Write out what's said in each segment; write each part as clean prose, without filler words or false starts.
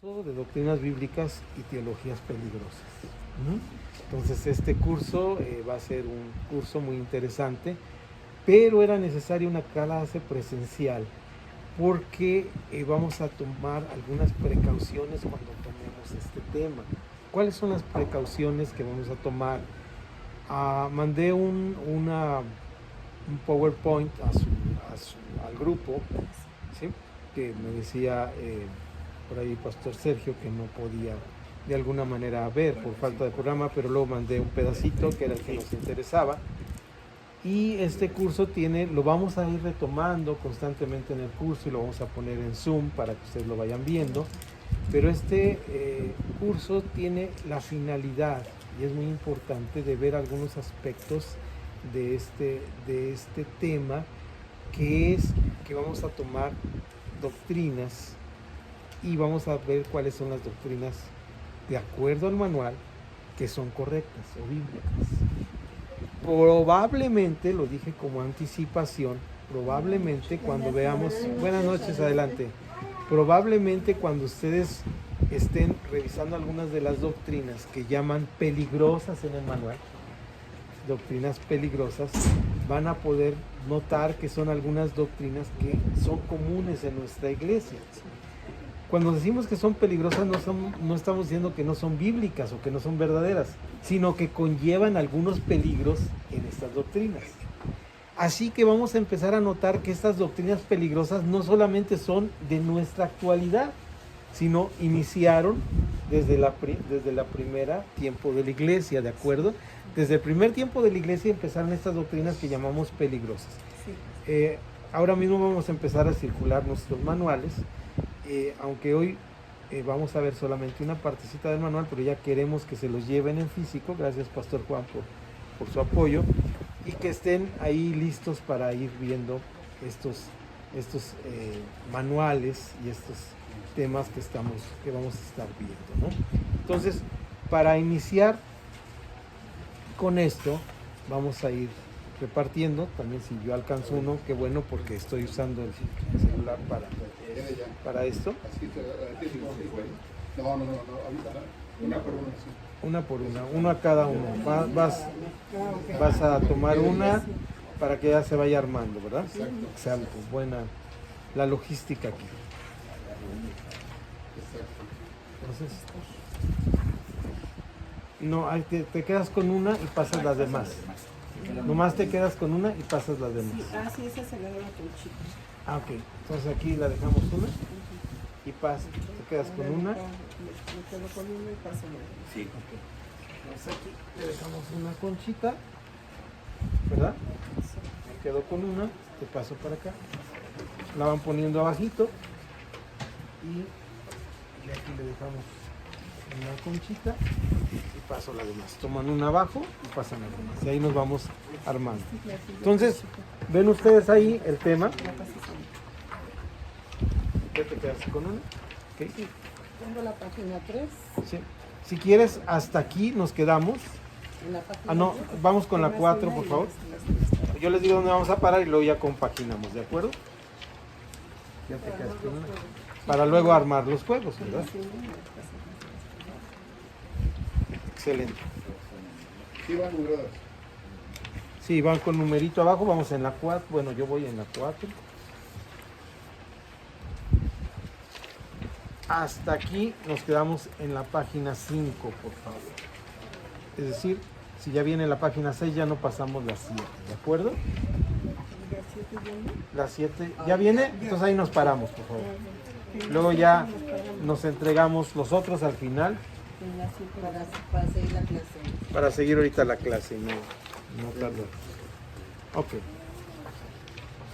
De doctrinas bíblicas y teologías peligrosas. Entonces este curso va a ser un curso muy interesante, pero era necesaria una clase presencial porque vamos a tomar algunas precauciones cuando tomemos este tema. ¿Cuáles son las precauciones que vamos a tomar? Mandé un PowerPoint al grupo, ¿sí? Que me decía por ahí Pastor Sergio que no podía de alguna manera ver por falta de programa, pero luego mandé un pedacito que era el que nos interesaba. Y este curso lo vamos a ir retomando constantemente en el curso y lo vamos a poner en Zoom para que ustedes lo vayan viendo. Pero este curso tiene la finalidad, y es muy importante, de ver algunos aspectos de este tema, que es que vamos a tomar doctrinas y vamos a ver cuáles son las doctrinas de acuerdo al manual que son correctas o bíblicas. Probablemente, lo dije como anticipación, probablemente cuando veamos, buenas noches, adelante, probablemente cuando ustedes estén revisando algunas de las doctrinas que llaman peligrosas en el manual, doctrinas peligrosas, van a poder notar que son algunas doctrinas que son comunes en nuestra iglesia. Cuando decimos que son peligrosas, no estamos diciendo que no son bíblicas o que no son verdaderas, sino que conllevan algunos peligros en estas doctrinas. Así que vamos a empezar a notar que estas doctrinas peligrosas no solamente son de nuestra actualidad, sino iniciaron desde la primera tiempo de la iglesia, ¿de acuerdo? Desde el primer tiempo de la iglesia empezaron estas doctrinas que llamamos peligrosas. Sí. Ahora mismo vamos a empezar a circular nuestros manuales, aunque hoy vamos a ver solamente una partecita del manual, pero ya queremos que se los lleven en físico. Gracias, Pastor Juan, por su apoyo, y que estén ahí listos para ir viendo estos manuales y estos temas que vamos a estar viendo, ¿no? Entonces, para iniciar con esto, vamos a ir repartiendo. También si yo alcanzo uno, qué bueno, porque estoy usando el celular para esto. No, una por una. Una por una, uno a cada uno. Vas a tomar una para que ya se vaya armando, ¿verdad? Exacto. Buena la logística aquí. Entonces, no, te quedas con una y pasas las demás. Nomás te quedas con una y pasas las demás. Sí, esa se la doy a tu chico. Ok. Entonces aquí la dejamos una y te quedas con una. Me quedo con una y paso la demás. Sí. Okay. Entonces aquí le dejamos una conchita, ¿verdad? Me quedo con una, te paso para acá. La van poniendo abajito y aquí le dejamos una conchita y paso la demás. Toman una abajo y pasan la demás. Y ahí nos vamos armando. Entonces, ven ustedes ahí el tema. ¿Qué te quedas con una? Okay. Sí. Tengo la página 3. Sí. Si quieres, hasta aquí nos quedamos. En la página No, 3, vamos con la 4, por favor. Yo les digo dónde vamos a parar y luego ya compaginamos, ¿de acuerdo? Ya te quedas con una. Para luego armar los juegos, ¿verdad? Excelente. Sí, van numeradas. Sí, van con numerito abajo, vamos en la 4. Bueno, yo voy en la 4. Hasta aquí nos quedamos en la página 5, por favor. Es decir, si ya viene la página 6, ya no pasamos la 7, ¿de acuerdo? La 7 ya viene, entonces ahí nos paramos, por favor. Luego ya nos entregamos los otros al final. Para seguir la clase. Para seguir ahorita la clase, no tardar. Ok.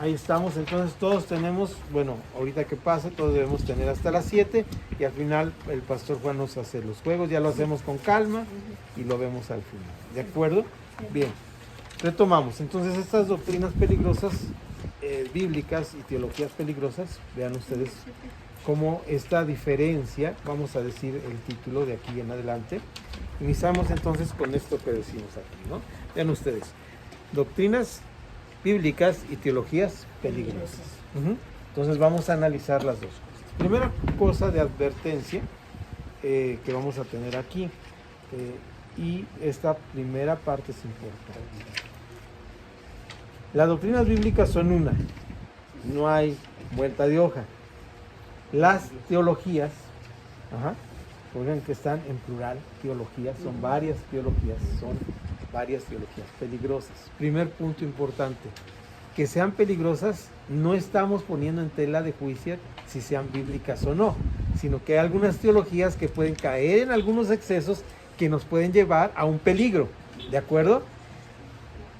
Ahí estamos, entonces todos tenemos, bueno, ahorita que pase, todos debemos tener hasta las 7 y al final el Pastor Juan nos hace los juegos, ya lo hacemos con calma y lo vemos al final. ¿De acuerdo? Bien. Retomamos. Entonces estas doctrinas peligrosas, bíblicas y teologías peligrosas, vean ustedes cómo esta diferencia, vamos a decir el título de aquí en adelante. Iniciamos entonces con esto que decimos aquí, ¿no? Vean ustedes, doctrinas bíblicas y teologías peligrosas. Entonces vamos a analizar las dos cosas. Primera cosa de advertencia que vamos a tener aquí. Y esta primera parte es importante. Las doctrinas bíblicas son una, no hay vuelta de hoja. Las teologías, oigan que están en plural, teologías, son varias teologías peligrosas. Primer punto importante, que sean peligrosas, no estamos poniendo en tela de juicio si sean bíblicas o no, sino que hay algunas teologías que pueden caer en algunos excesos que nos pueden llevar a un peligro, ¿de acuerdo?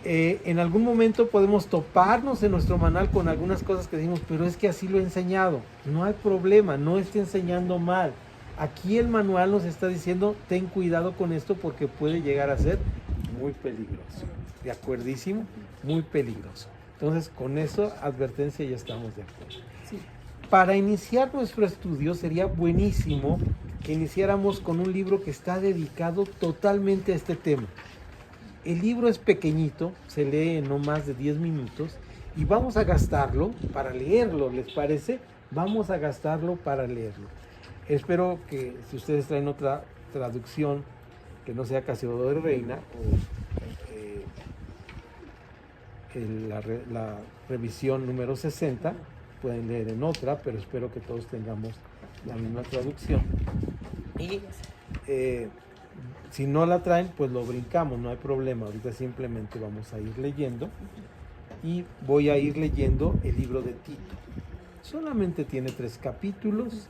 En algún momento podemos toparnos en nuestro manual con algunas cosas que decimos, pero es que así lo he enseñado. No hay problema, no esté enseñando mal. Aquí el manual nos está diciendo, ten cuidado con esto porque puede llegar a ser muy peligroso. ¿De acuerdísimo? Muy peligroso. Entonces, con eso, advertencia, ya estamos de acuerdo. Sí. Para iniciar nuestro estudio sería buenísimo que iniciáramos con un libro que está dedicado totalmente a este tema. El libro es pequeñito, se lee en no más de 10 minutos y vamos a gastarlo para leerlo, ¿les parece? Vamos a gastarlo para leerlo. Espero que si ustedes traen otra traducción que no sea Casiodoro de Reina o la revisión número 60, pueden leer en otra, pero espero que todos tengamos la misma traducción. Y si no la traen, pues lo brincamos, no hay problema. Ahorita simplemente vamos a ir leyendo y voy a ir leyendo el libro de Tito. Solamente tiene 3 capítulos,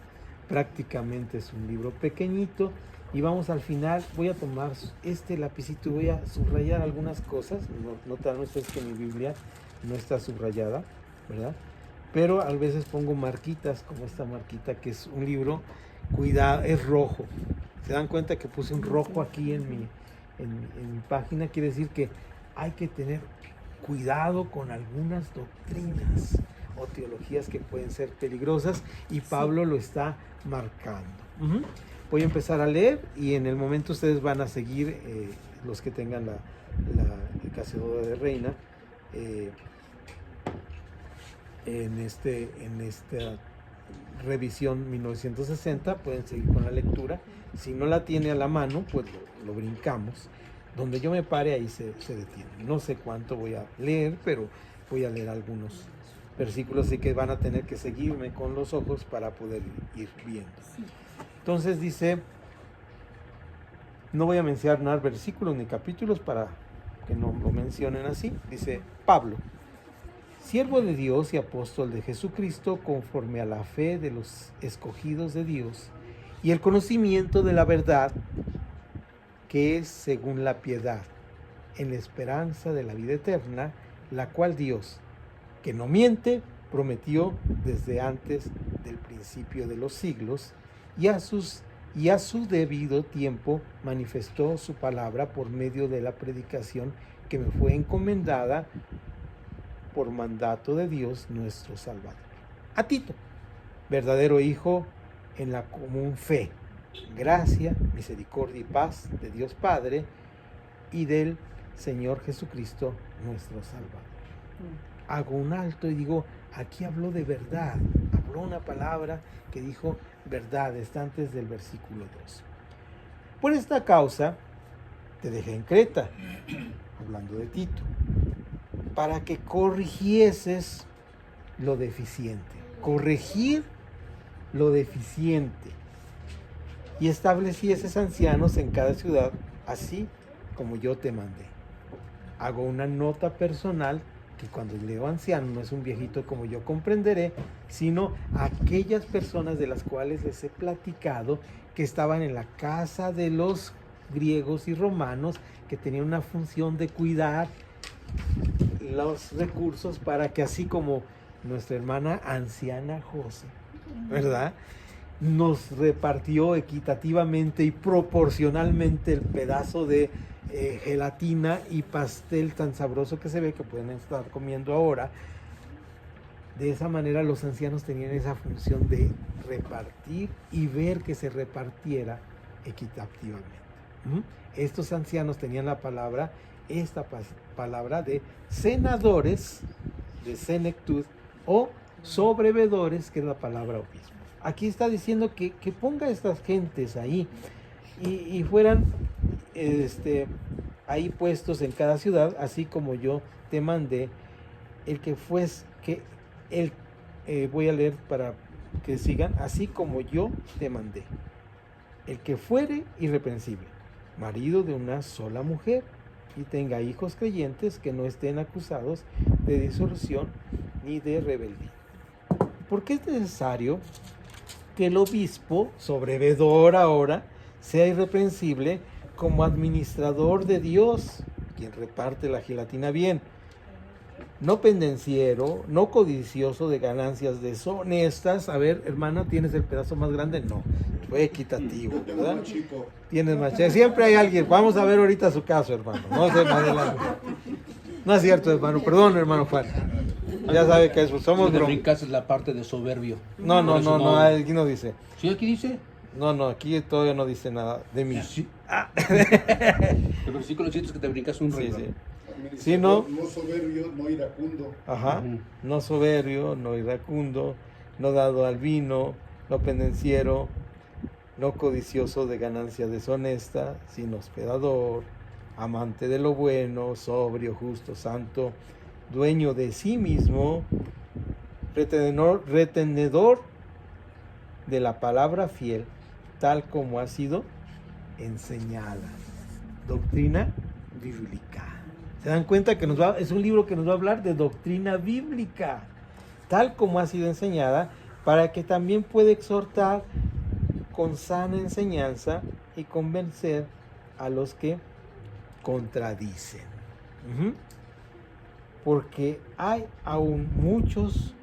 prácticamente es un libro pequeñito y vamos al final, voy a tomar este lapicito y voy a subrayar algunas cosas. Notarán ustedes que mi Biblia no está subrayada, ¿verdad? Pero a veces pongo marquitas, como esta marquita, que es un libro, cuidado, es rojo. ¿Se dan cuenta que puse un rojo aquí en mi página? Quiere decir que hay que tener cuidado con algunas doctrinas o teologías que pueden ser peligrosas y Pablo lo está marcando. Voy a empezar a leer y en el momento ustedes van a seguir, los que tengan el Casiodoro de Reina, en esta revisión 1960, pueden seguir con la lectura. Si no la tiene a la mano, pues lo brincamos. Donde yo me pare, ahí se detiene. No sé cuánto voy a leer, pero voy a leer algunos versículos, así que van a tener que seguirme con los ojos para poder ir viendo. Entonces dice, no voy a mencionar versículos ni capítulos para que no lo mencionen así. Dice, Pablo, siervo de Dios y apóstol de Jesucristo, conforme a la fe de los escogidos de Dios y el conocimiento de la verdad, que es según la piedad, en la esperanza de la vida eterna, la cual Dios, que no miente, prometió desde antes del principio de los siglos, y a su debido tiempo manifestó su palabra por medio de la predicación que me fue encomendada por mandato de Dios nuestro Salvador. A Tito, verdadero hijo en la común fe, gracia, misericordia y paz de Dios Padre y del Señor Jesucristo nuestro Salvador. Hago un alto y digo, aquí habló de verdad, habló una palabra que dijo verdad, está antes del versículo 2. Por esta causa te dejé en Creta, hablando de Tito, para que corrigieses lo deficiente. Corregir lo deficiente. Y establecieses ancianos en cada ciudad, así como yo te mandé. Hago una nota personal que cuando leo anciano no es un viejito como yo comprenderé, sino aquellas personas de las cuales les he platicado que estaban en la casa de los griegos y romanos, que tenían una función de cuidar los recursos para que así como nuestra hermana anciana José, ¿verdad?, nos repartió equitativamente y proporcionalmente el pedazo de gelatina y pastel tan sabroso que se ve que pueden estar comiendo ahora. De esa manera los ancianos tenían esa función de repartir y ver que se repartiera equitativamente. Estos ancianos tenían esta palabra de senadores, de senectud, o sobrevedores, que es la palabra obispo. aquí está diciendo que ponga a estas gentes ahí y fueran ahí puestos en cada ciudad, así como yo te mandé, el que fues, que el, voy a leer para que sigan, así como yo te mandé, el que fuere irreprensible, marido de una sola mujer, y tenga hijos creyentes que no estén acusados de disolución ni de rebeldía. Porque es necesario que el obispo, sobrevedor ahora, sea irreprensible como administrador de Dios, quien reparte la gelatina bien, no pendenciero, no codicioso de ganancias deshonestas. A ver, hermana, ¿tienes el pedazo más grande? No, fue equitativo, ¿verdad? Más chico. Tienes más, siempre hay alguien. Vamos a ver ahorita su caso, hermano. No sé, más adelante. No es cierto, hermano. Perdón, hermano Juan. Ya sabe que eso somos Te brincas la parte de soberbio. No, Por eso aquí no dice. ¿Sí aquí dice? No, aquí todavía no dice nada de mí. Sí. El versículo 7 es que te brincas un Sí, rey. sí. Administrador, Sí, ¿no? No soberbio, no iracundo. Ajá. Ujú. No soberbio, no iracundo, no dado al vino, no pendenciero, no codicioso de ganancia deshonesta, sino hospedador, amante de lo bueno, sobrio, justo, santo, dueño de sí mismo, retenedor de la palabra fiel, tal como ha sido enseñada. Doctrina bíblica. ¿Se dan cuenta que es un libro que nos va a hablar de doctrina bíblica, tal como ha sido enseñada, para que también pueda exhortar con sana enseñanza y convencer a los que contradicen? Porque hay aún muchos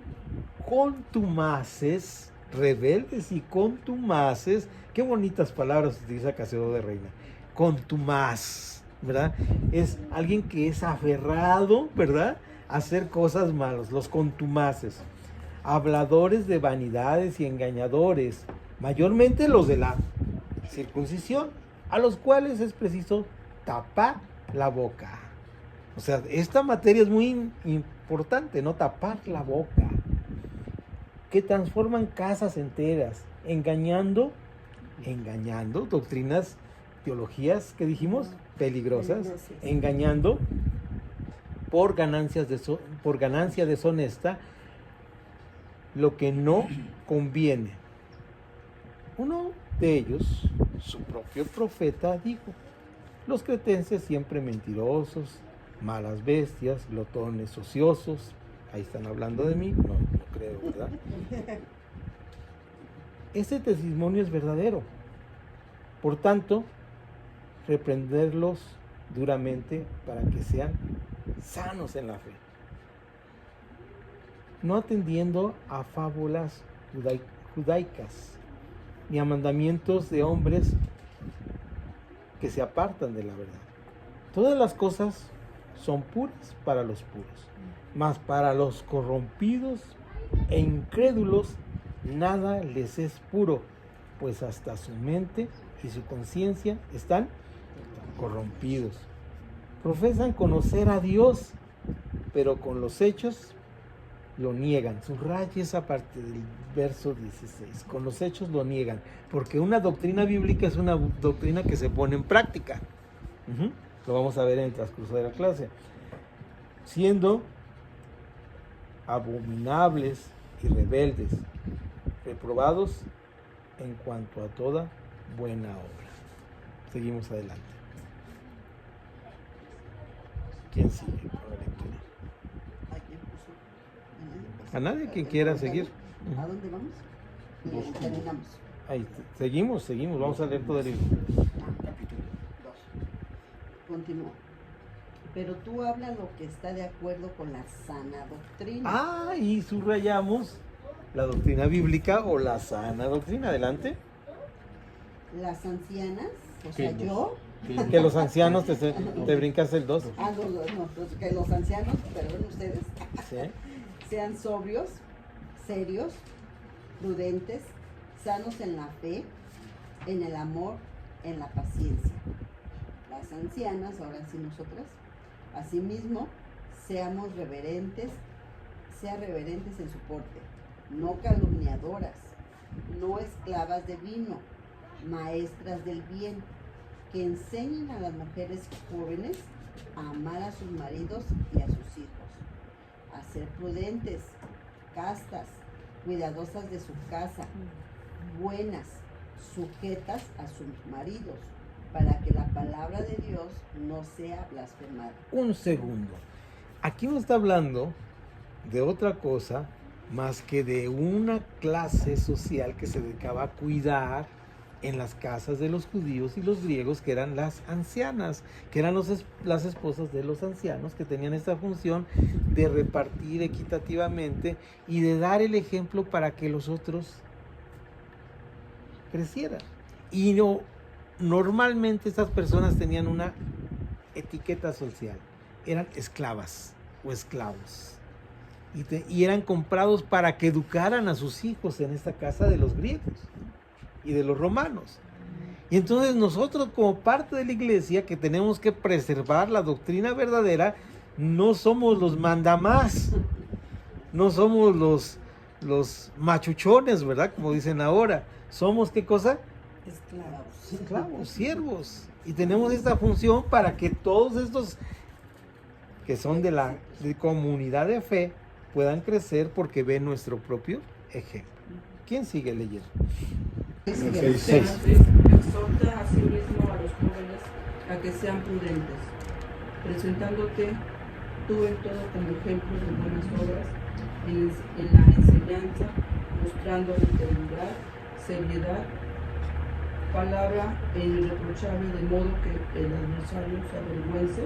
contumaces, rebeldes y contumaces. Qué bonitas palabras utiliza Casiodoro de Reina. Contumaz, ¿verdad? Es alguien que es aferrado, ¿verdad?, a hacer cosas malas, los contumaces. Habladores de vanidades y engañadores, mayormente los de la circuncisión, a los cuales es preciso tapar la boca. O sea, esta materia es muy importante, ¿no? Tapar la boca. Que transforman casas enteras, engañando doctrinas, teologías, ¿qué dijimos? Peligrosas, engañando por ganancia deshonesta lo que no conviene. Uno de ellos, su propio profeta, dijo: los cretenses siempre mentirosos, malas bestias, glotones ociosos. Ahí están hablando de mí, no creo, ¿verdad? Ese testimonio es verdadero. Por tanto, reprenderlos duramente para que sean sanos en la fe, no atendiendo a fábulas judaicas ni a mandamientos de hombres que se apartan de la verdad. Todas las cosas son puras para los puros, mas para los corrompidos e incrédulos nada les es puro, pues hasta su mente y su conciencia están corrompidos. Profesan conocer a Dios, pero con los hechos lo niegan. Subraye esa parte del verso 16. Con los hechos lo niegan, porque una doctrina bíblica es una doctrina que se pone en práctica. Lo vamos a ver en el transcurso de la clase. Siendo abominables y rebeldes, reprobados en cuanto a toda buena obra. Seguimos adelante. ¿Quién sigue con la lectura? A nadie que quiera seguir. ¿A dónde vamos? Terminamos. Ahí, seguimos, vamos a leer todo el libro. Continúa. Pero tú habla lo que está de acuerdo con la sana doctrina. Ah, y subrayamos la doctrina bíblica o la sana doctrina. Adelante. Las ancianas, o ¿Qué sea, nos- yo. Que los ancianos te brincas el 2. No, pues que los ancianos, perdón ustedes, ¿Sí? sean sobrios, serios, prudentes, sanos en la fe, en el amor, en la paciencia. Las ancianas, ahora sí nosotras, asimismo, sean reverentes en su porte, no calumniadoras, no esclavas de vino, maestras del bien, que enseñen a las mujeres jóvenes a amar a sus maridos y a sus hijos, a ser prudentes, castas, cuidadosas de su casa, buenas, sujetas a sus maridos, para que la palabra de Dios no sea blasfemada. Un segundo. Aquí no está hablando de otra cosa más que de una clase social que se dedicaba a cuidar en las casas de los judíos y los griegos, que eran las ancianas, que eran las esposas de los ancianos, que tenían esta función de repartir equitativamente y de dar el ejemplo para que los otros crecieran. Y no, normalmente estas personas tenían una etiqueta social, eran esclavas o esclavos. Y eran comprados para que educaran a sus hijos en esta casa de los griegos y de los romanos. Y entonces nosotros, como parte de la iglesia, que tenemos que preservar la doctrina verdadera, no somos los mandamás, no somos los machuchones, ¿verdad? Como dicen ahora. Somos, ¿qué cosa? Esclavos, siervos. Y tenemos esta función para que todos estos que son de la comunidad de fe puedan crecer porque ven nuestro propio ejemplo. ¿Quién sigue leyendo? El Seis. 6. Exhorta a sí mismo a los jóvenes a que sean prudentes, presentándote tú en todo como ejemplo de buenas obras, en la enseñanza, mostrando integridad, seriedad, palabra irreprochable, de modo que el adversario se avergüence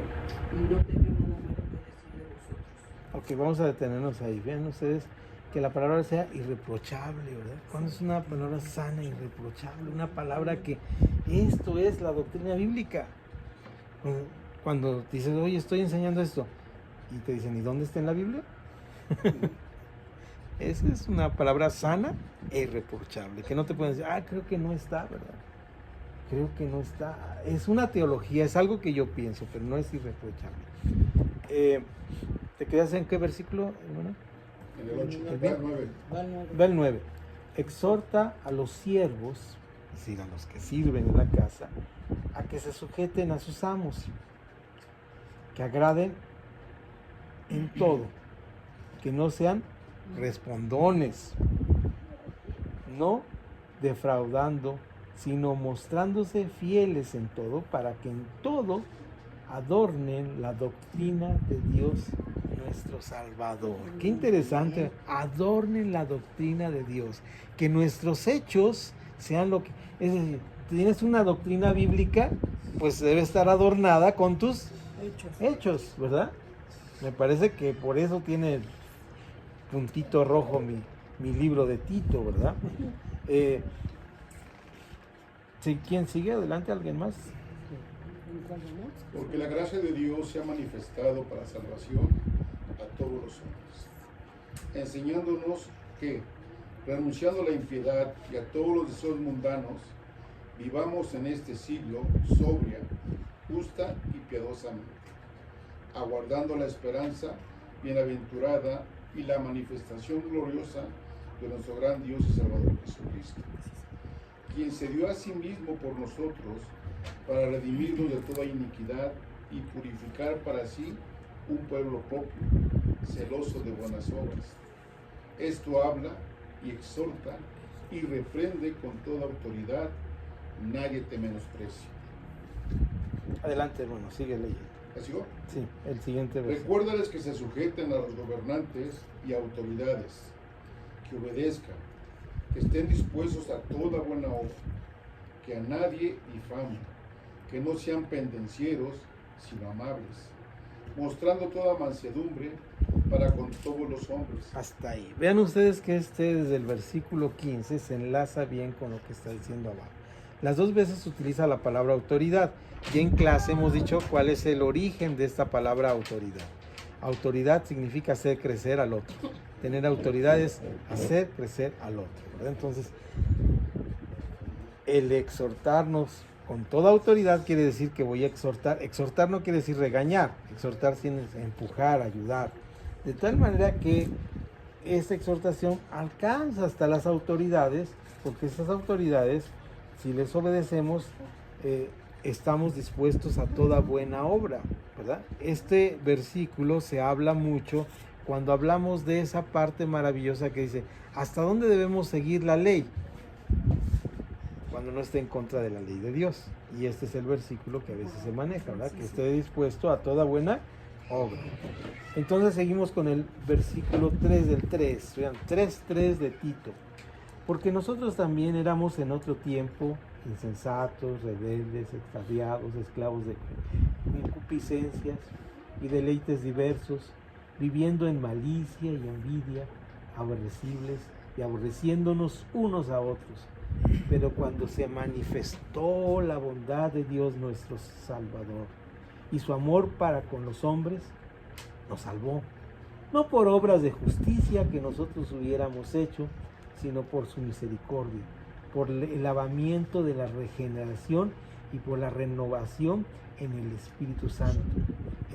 y no tenga nada malo que decir de vosotros. Ok, vamos a detenernos ahí. Vean ustedes que la palabra sea irreprochable, ¿verdad? ¿Cuándo es una palabra sana, irreprochable? Una palabra que esto es la doctrina bíblica. Cuando dices, oye, estoy enseñando esto, y te dicen, ¿y dónde está en la Biblia? Esa es una palabra sana e irreprochable, que no te pueden decir, creo que no está, ¿verdad? Creo que no está. Es una teología, es algo que yo pienso, pero no es irreprochable. ¿Te quedas en qué versículo, hermano? En el 8. El Va el 9. Ve el 9. Exhorta a los siervos, es decir, a los que sirven en la casa, a que se sujeten a sus amos, que agraden en todo, que no sean respondones, no defraudando, sino mostrándose fieles en todo, para que en todo adornen la doctrina de Dios nuestro Salvador. Qué interesante, adornen la doctrina de Dios, que nuestros hechos sean lo que, es decir, tienes una doctrina bíblica, pues debe estar adornada con tus hechos, ¿verdad? Me parece que por eso tiene puntito rojo mi libro de Tito, ¿verdad? ¿Quién sigue? Adelante, ¿alguien más? Porque la gracia de Dios se ha manifestado para salvación a todos los hombres, enseñándonos que, renunciando a la impiedad y a todos los deseos mundanos, vivamos en este siglo sobria, justa y piadosamente, aguardando la esperanza bienaventurada y la manifestación gloriosa de nuestro gran Dios y Salvador Jesucristo, quien se dio a sí mismo por nosotros para redimirnos de toda iniquidad y purificar para sí un pueblo propio, celoso de buenas obras. Esto habla y exhorta y reprende con toda autoridad, nadie te menosprecie. Adelante, hermano, sigue leyendo. ¿Así va? Sí, el siguiente versículo. Recuérdales que se sujeten a los gobernantes y autoridades, que obedezcan, que estén dispuestos a toda buena obra, que a nadie difamen, que no sean pendencieros, sino amables, mostrando toda mansedumbre para con todos los hombres. Hasta ahí. Vean ustedes que desde el versículo 15 se enlaza bien con lo que está diciendo abajo. Las dos veces se utiliza la palabra autoridad. Y en clase hemos dicho cuál es el origen de esta palabra autoridad. Autoridad significa hacer crecer al otro. Tener autoridad es hacer crecer al otro, ¿verdad? Entonces, el exhortarnos con toda autoridad quiere decir que voy a exhortar. Exhortar no quiere decir regañar. Exhortar significa empujar, ayudar. De tal manera que esta exhortación alcanza hasta las autoridades, porque estas autoridades, si les obedecemos, estamos dispuestos a toda buena obra, ¿verdad? Este versículo se habla mucho cuando hablamos de esa parte maravillosa que dice, ¿hasta dónde debemos seguir la ley? Cuando no esté en contra de la ley de Dios. Y este es el versículo que a veces se maneja, ¿verdad? Que esté dispuesto a toda buena obra. Entonces seguimos con el versículo 3 del 3, vean, 3:3 de Tito. Porque nosotros también éramos en otro tiempo insensatos, rebeldes, extraviados, esclavos de concupiscencias y deleites diversos, viviendo en malicia y envidia, aborrecibles y aborreciéndonos unos a otros. Pero cuando se manifestó la bondad de Dios nuestro Salvador y su amor para con los hombres, nos salvó, no por obras de justicia que nosotros hubiéramos hecho, sino por su misericordia, por el lavamiento de la regeneración y por la renovación en el Espíritu Santo,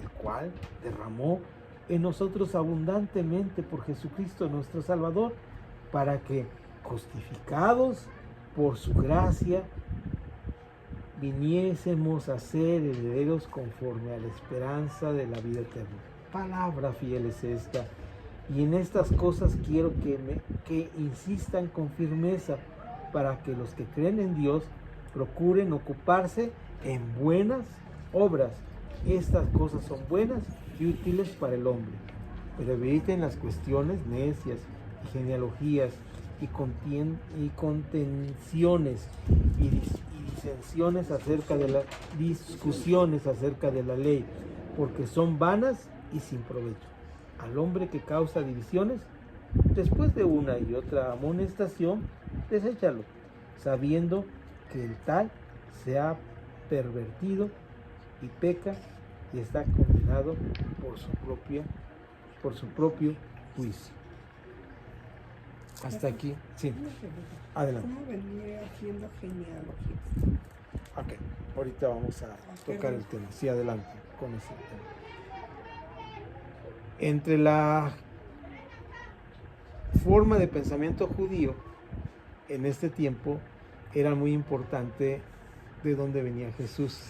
el cual derramó en nosotros abundantemente por Jesucristo nuestro Salvador, para que, justificados por su gracia, viniésemos a ser herederos conforme a la esperanza de la vida eterna. Palabra fiel es esta. Y en estas cosas quiero que insistan con firmeza, para que los que creen en Dios procuren ocuparse en buenas obras. Estas cosas son buenas y útiles para el hombre, pero eviten las cuestiones necias y genealogías y contenciones y disensiones acerca de las discusiones acerca de la ley, porque son vanas y sin provecho. Al hombre que causa divisiones, después de una y otra amonestación, deséchalo, sabiendo que el tal se ha pervertido y peca y está condenado por su propio juicio. Hasta aquí, sí. Adelante. ¿Cómo venía haciendo genealogías? Ok, ahorita vamos a tocar el tema. Sí, adelante con ese tema. Entre la forma de pensamiento judío en este tiempo era muy importante de dónde venía Jesús,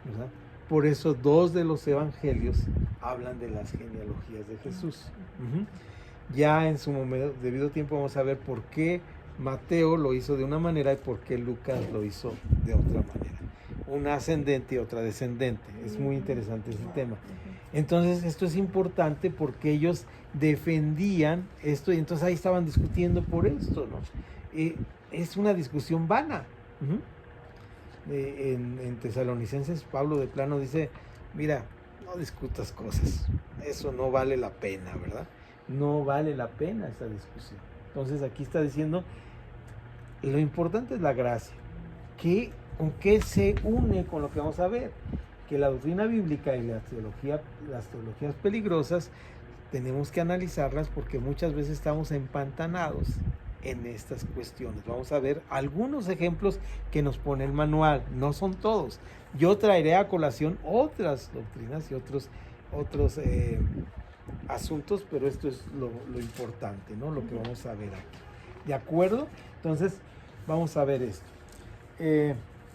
¿verdad? Por eso 2 de los evangelios hablan de las genealogías de Jesús. Ya en su debido tiempo vamos a ver por qué Mateo lo hizo de una manera y por qué Lucas lo hizo de otra manera. Una ascendente y otra descendente. Es muy interesante ese tema. Entonces esto es importante porque ellos defendían esto y entonces ahí estaban discutiendo por esto, ¿no? Es una discusión vana. En Tesalonicenses Pablo de plano dice, mira, no discutas cosas, eso no vale la pena, ¿verdad? No vale la pena esa discusión. Entonces aquí está diciendo, lo importante es la gracia, con qué se une con lo que vamos a ver, que la doctrina bíblica y las teologías peligrosas tenemos que analizarlas porque muchas veces estamos empantanados en estas cuestiones. Vamos a ver algunos ejemplos que nos pone el manual, no son todos. Yo traeré a colación otras doctrinas y otros asuntos, pero esto es lo importante, ¿no? Lo que vamos a ver aquí. ¿De acuerdo? Entonces, vamos a ver esto.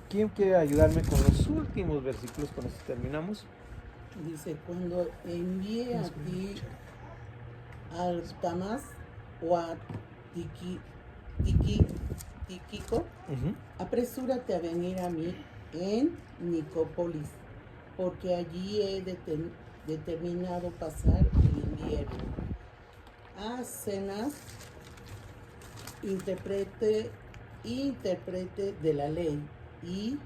¿Quién quiere ayudarme con los últimos versículos? Con esto terminamos. Dice, cuando envíe a ti al Tamás o a Tíquico, apresúrate a venir a mí en Nicópolis, porque allí he determinado pasar el invierno. A Zenas, intérprete de la ley, y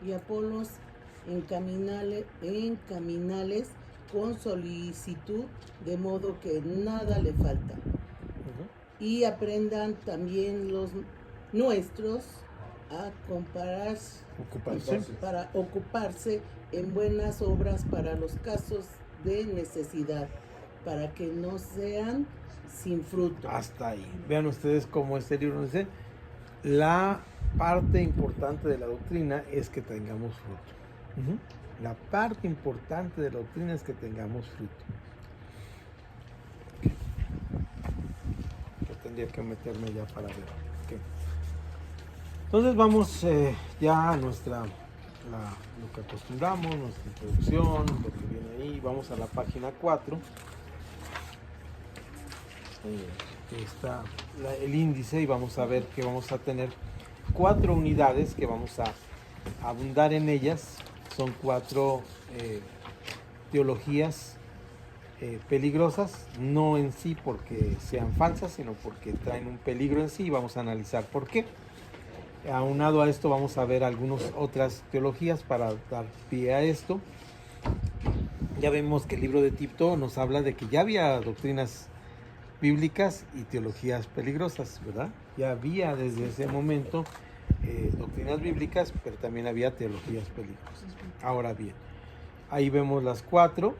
Apolos encaminales con solicitud, de modo que nada le falta. Y aprendan también los nuestros a ocuparse en buenas obras para los casos de necesidad, para que no sean sin fruto. Hasta ahí. Vean ustedes cómo este libro nos dice, la parte importante de la doctrina es que tengamos fruto. La parte importante de la doctrina es que tengamos fruto. Yo tendría que meterme ya para ver. Ok. Entonces vamos ya a lo que acostumbramos, nuestra introducción, lo que viene ahí. Vamos a la página 4. Está el índice y vamos a ver que vamos a tener 4 unidades que vamos a abundar en ellas. Son 4 teologías peligrosas, no en sí porque sean falsas, sino porque traen un peligro en sí y vamos a analizar por qué. Aunado a esto vamos a ver algunas otras teologías para dar pie a esto. Ya vemos que el libro de Tito nos habla de que ya había doctrinas bíblicas y teologías peligrosas, ¿verdad? Ya había desde ese momento doctrinas bíblicas, pero también había teologías peligrosas. Ahora bien, ahí vemos las 4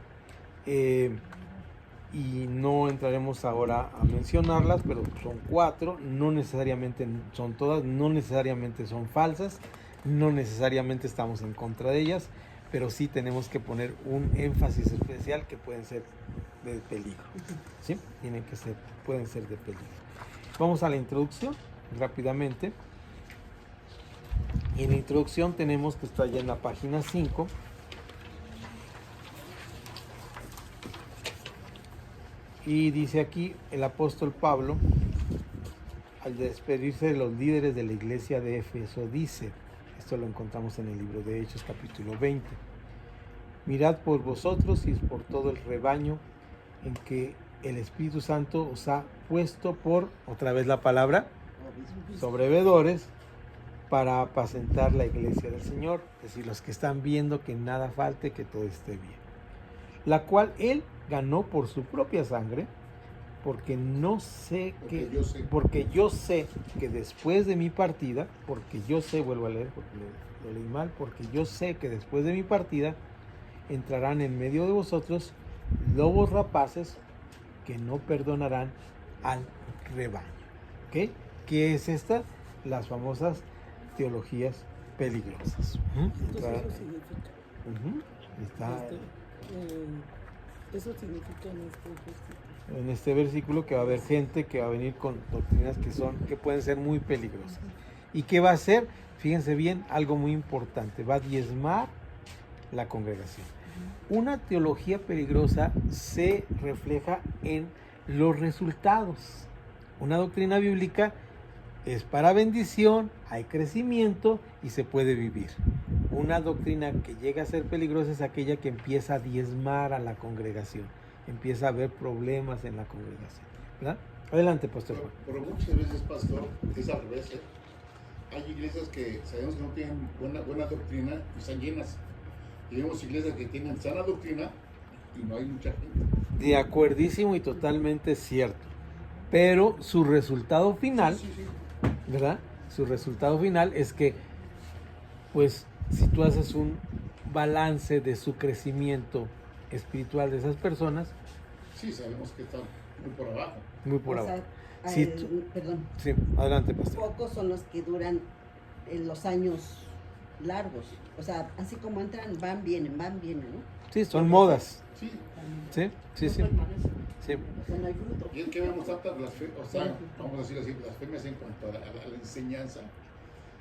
y no entraremos ahora a mencionarlas, pero son 4, no necesariamente son todas, no necesariamente son falsas, no necesariamente estamos en contra de ellas, pero sí tenemos que poner un énfasis especial que pueden ser de peligro, ¿sí? Pueden ser de peligro. Vamos a la introducción rápidamente. Y en la introducción tenemos que está ya en la página 5. Y dice aquí el apóstol Pablo, al despedirse de los líderes de la iglesia de Éfeso, dice, esto lo encontramos en el libro de Hechos capítulo 20, mirad por vosotros y por todo el rebaño en que el Espíritu Santo os ha puesto por, otra vez la palabra, sobrevedores, para apacentar la iglesia del Señor, es decir, los que están viendo que nada falte, que todo esté bien, la cual Él ganó por su propia sangre, porque yo sé que después de mi partida, vuelvo a leer porque lo leí mal, porque yo sé que después de mi partida entrarán en medio de vosotros lobos rapaces que no perdonarán al rebaño. ¿Ok? ¿Qué es esta? Las famosas teologías peligrosas. Entonces, eso significa. Está Eso significa en este versículo que va a haber gente que va a venir con doctrinas que pueden ser muy peligrosas. ¿Y qué va a hacer? Fíjense bien, algo muy importante, va a diezmar la congregación. Una teología peligrosa se refleja en los resultados. Una doctrina bíblica es para bendición, hay crecimiento y se puede vivir. Una doctrina que llega a ser peligrosa es aquella que empieza a diezmar a la congregación, empieza a haber problemas en la congregación, ¿verdad? Adelante, pastor Juan. Pero muchas veces, pastor, es al revés. Hay iglesias que sabemos que no tienen buena doctrina y están llenas. Y vemos iglesias que tienen sana doctrina y no hay mucha gente. De acuerdísimo y totalmente cierto. Pero su resultado final, Sí. ¿verdad? Su resultado final es que, pues, si tú haces un balance de su crecimiento espiritual de esas personas, Sí, sabemos que están muy por abajo. muy por O abajo. sea, Sí, perdón, sí, adelante, pastor. pocos son los que duran los años largos. O sea, así como entran, van, vienen, ¿no? Sí, son modas. Sí. Sí. Sí. O sea, no hay fruto. Y es que vemos tantas vamos a decir así, blasfemias en cuanto a la enseñanza.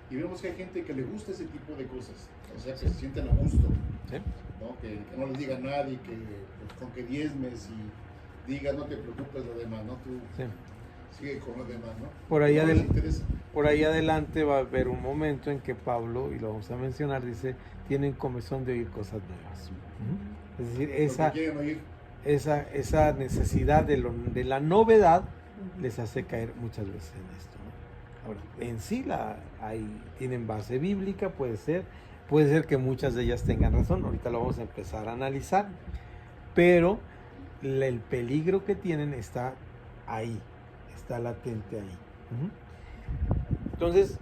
Y vemos que hay gente que le gusta ese tipo de cosas. O sea, que se sienten a gusto. Sí. ¿No? Que no les diga a nadie, que pues, con que diezmes y digas, no te preocupes lo demás, ¿no? Tú Sí. sigue con lo demás, ¿no? Por ahí, No les interesa. por ahí adelante va a haber un momento en que Pablo, y lo vamos a mencionar, dice, tienen comezón de oír cosas nuevas. Es decir, Lo que quieren oír. esa necesidad de la novedad les hace caer muchas veces en esto, ¿no? Ahora, en sí tienen base bíblica, puede ser que muchas de ellas tengan razón, ahorita lo vamos a empezar a analizar, pero el peligro que tienen está ahí, está latente ahí. Entonces,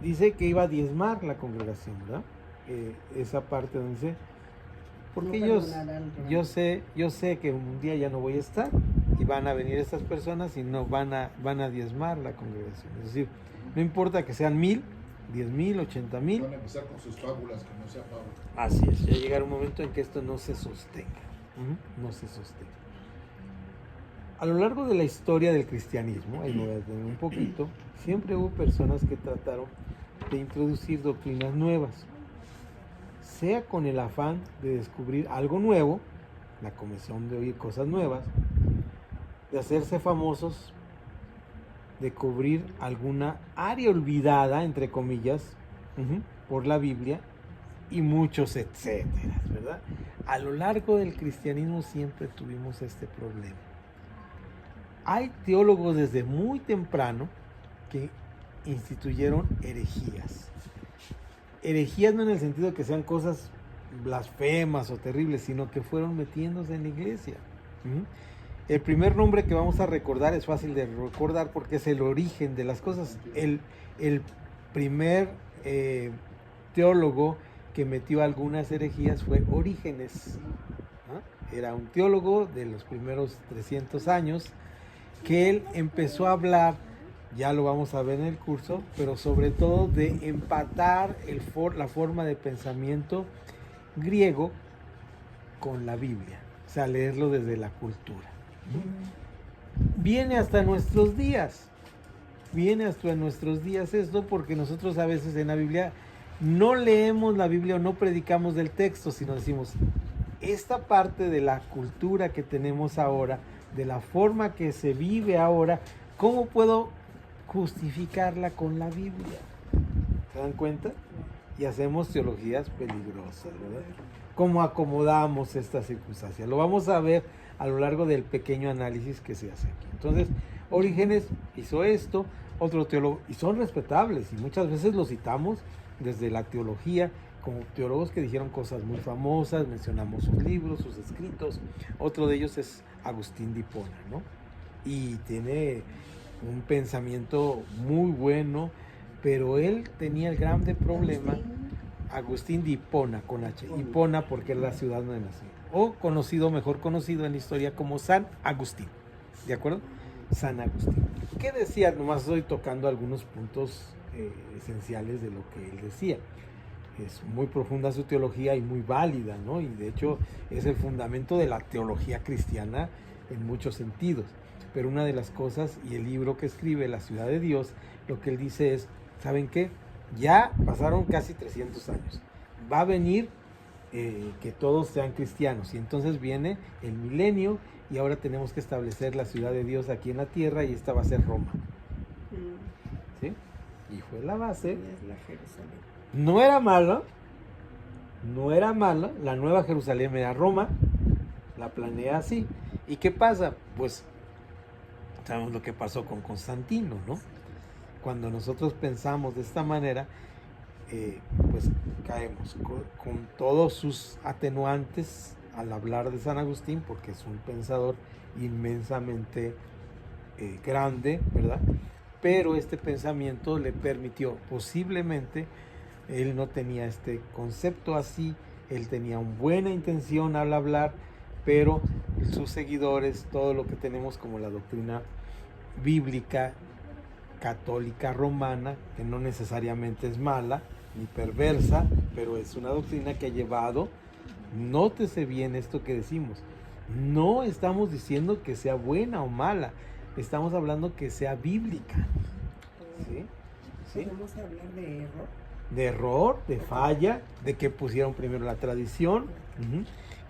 dice que iba a diezmar la congregación, ¿verdad? Esa parte donde dice, porque No perdonarán, yo sé que un día ya no voy a estar y van a venir estas personas y no van a diezmar la congregación. Es decir, no importa que sean 1000, 10,000, 80,000. Van a empezar con sus fábulas, que no sea fábula. Así es, ya llegará un momento en que esto no se sostenga. No se sostenga. A lo largo de la historia del cristianismo, ahí me voy a detener un poquito, siempre hubo personas que trataron de introducir doctrinas nuevas, sea con el afán de descubrir algo nuevo, la comezón de oír cosas nuevas, de hacerse famosos, de cubrir alguna área olvidada, entre comillas, por la Biblia, y muchos etcétera, ¿verdad? A lo largo del cristianismo siempre tuvimos este problema. Hay teólogos desde muy temprano que instituyeron herejías. Herejías no en el sentido de que sean cosas blasfemas o terribles, sino que fueron metiéndose en la iglesia. El primer nombre que vamos a recordar es fácil de recordar porque es el origen de las cosas. El primer teólogo que metió algunas herejías fue Orígenes. Era un teólogo de los primeros 300 años que él empezó a hablar, ya lo vamos a ver en el curso, pero sobre todo de empatar la forma de pensamiento griego con la Biblia, o sea, leerlo desde la cultura. Viene hasta nuestros días esto, porque nosotros a veces en la Biblia no leemos la Biblia o no predicamos del texto, sino decimos, esta parte de la cultura que tenemos ahora, de la forma que se vive ahora, ¿cómo puedo justificarla con la Biblia? ¿Se dan cuenta? Y hacemos teologías peligrosas, ¿verdad? ¿Cómo acomodamos estas circunstancias? Lo vamos a ver a lo largo del pequeño análisis que se hace aquí. Entonces, Orígenes hizo esto, otro teólogo, y son respetables, y muchas veces los citamos desde la teología, como teólogos que dijeron cosas muy famosas, mencionamos sus libros, sus escritos. Otro de ellos es Agustín de Hipona, ¿no? Y tiene un pensamiento muy bueno, pero él tenía el grande problema, Agustín de Hipona, con H, Hipona porque era la ciudad donde nació, o mejor conocido en la historia como San Agustín, ¿de acuerdo? San Agustín. ¿Qué decía? Nomás estoy tocando algunos puntos esenciales de lo que él decía. Es muy profunda su teología y muy válida, ¿no? Y de hecho es el fundamento de la teología cristiana en muchos sentidos. Pero una de las cosas, y el libro que escribe, La Ciudad de Dios, lo que él dice es, ¿saben qué? Ya pasaron casi 300 años. Va a venir que todos sean cristianos. Y entonces viene el milenio y ahora tenemos que establecer la ciudad de Dios aquí en la tierra y esta va a ser Roma. ¿Sí? Y fue la base. No era mala, la Nueva Jerusalén era Roma, la planea así. ¿Y qué pasa? Pues sabemos lo que pasó con Constantino, ¿no? Cuando nosotros pensamos de esta manera, pues caemos con todos sus atenuantes al hablar de San Agustín, porque es un pensador inmensamente grande, ¿verdad? Pero este pensamiento le permitió, posiblemente, él no tenía este concepto así, él tenía una buena intención al hablar, pero sus seguidores, todo lo que tenemos como la doctrina bíblica, católica, romana, que no necesariamente es mala ni perversa, pero es una doctrina que ha llevado, nótese bien esto que decimos, no estamos diciendo que sea buena o mala, estamos hablando que sea bíblica. ¿Sí? ¿Sí? ¿Podemos hablar de error? De error, de falla, de que pusieron primero la tradición,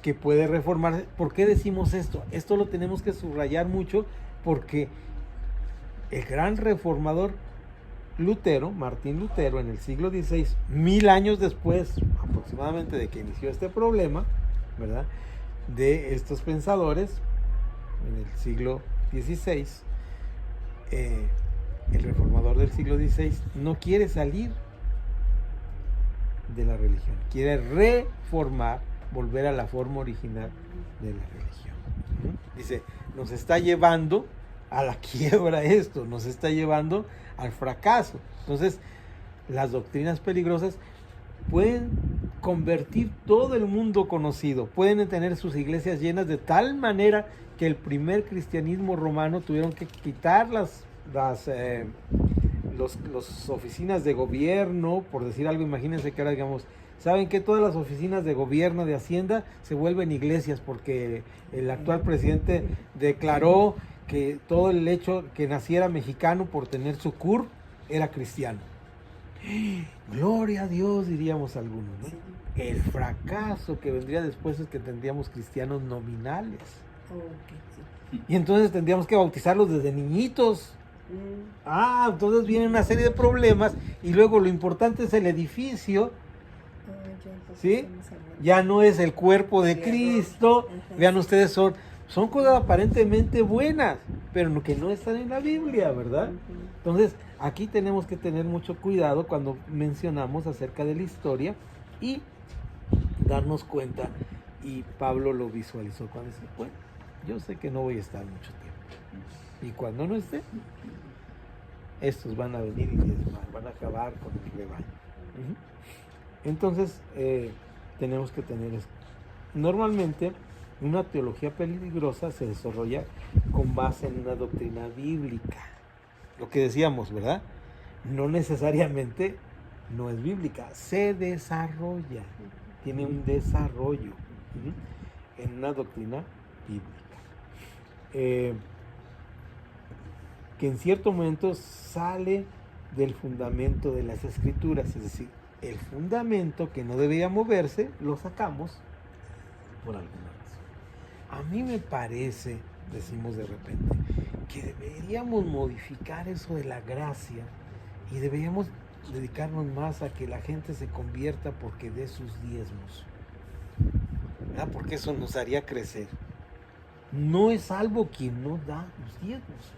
que puede reformarse. ¿Por qué decimos esto? Esto lo tenemos que subrayar mucho porque el gran reformador Lutero, Martín Lutero, en el siglo XVI, 1000 años después aproximadamente de que inició este problema, ¿verdad?, de estos pensadores, en el siglo XVI, el reformador del siglo XVI no quiere salir de la religión, quiere reformar, volver a la forma original de la religión. Dice, nos está llevando a la quiebra esto, nos está llevando al fracaso. Entonces, las doctrinas peligrosas pueden convertir todo el mundo conocido, pueden tener sus iglesias llenas de tal manera que el primer cristianismo romano tuvieron que quitar los oficinas de gobierno, por decir algo, imagínense que ahora digamos, ¿saben que todas las oficinas de gobierno, de Hacienda, se vuelven iglesias porque el actual presidente declaró que todo el hecho que naciera mexicano por tener su CUR era cristiano? Gloria a Dios, diríamos algunos, ¿no? El fracaso que vendría después es que tendríamos cristianos nominales. Y entonces tendríamos que bautizarlos desde niñitos. Entonces viene una serie de problemas y luego lo importante es el edificio, ¿sí? Ya no es el cuerpo de Cristo. Vean ustedes, son cosas aparentemente buenas, pero que no están en la Biblia, ¿verdad? Entonces aquí tenemos que tener mucho cuidado cuando mencionamos acerca de la historia y darnos cuenta, y Pablo lo visualizó cuando dice, bueno, yo sé que no voy a estar mucho tiempo, y cuando no esté, estos van a venir y van a acabar con el rebaño. Entonces tenemos que tener esto. Normalmente una teología peligrosa se desarrolla con base en una doctrina bíblica, lo que decíamos, ¿verdad? No necesariamente no es bíblica, se desarrolla, tiene un desarrollo en una doctrina bíblica, que en cierto momento sale del fundamento de las escrituras, es decir, el fundamento que no debía moverse, lo sacamos por alguna razón. A mí me parece, decimos de repente, que deberíamos modificar eso de la gracia y deberíamos dedicarnos más a que la gente se convierta porque dé sus diezmos, ¿verdad? Porque eso nos haría crecer. No es salvo quien no da los diezmos,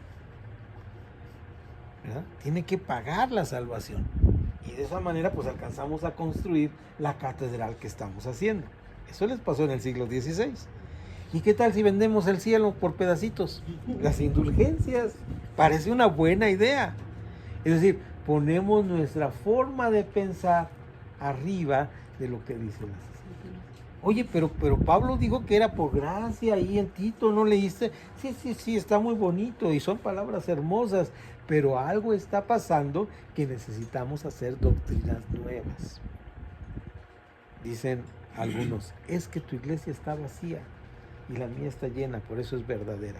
¿verdad? Tiene que pagar la salvación y de esa manera pues alcanzamos a construir la catedral que estamos haciendo. Eso les pasó en el siglo XVI. ¿Y qué tal si vendemos el cielo por pedacitos? Las indulgencias. Parece una buena idea. Es decir, ponemos nuestra forma de pensar arriba de lo que dicen las escrituras. Oye, pero Pablo dijo que era por gracia, ahí en Tito, ¿no leíste? Sí, está muy bonito y son palabras hermosas, pero algo está pasando que necesitamos hacer doctrinas nuevas. Dicen algunos, es que tu iglesia está vacía y la mía está llena, por eso es verdadera.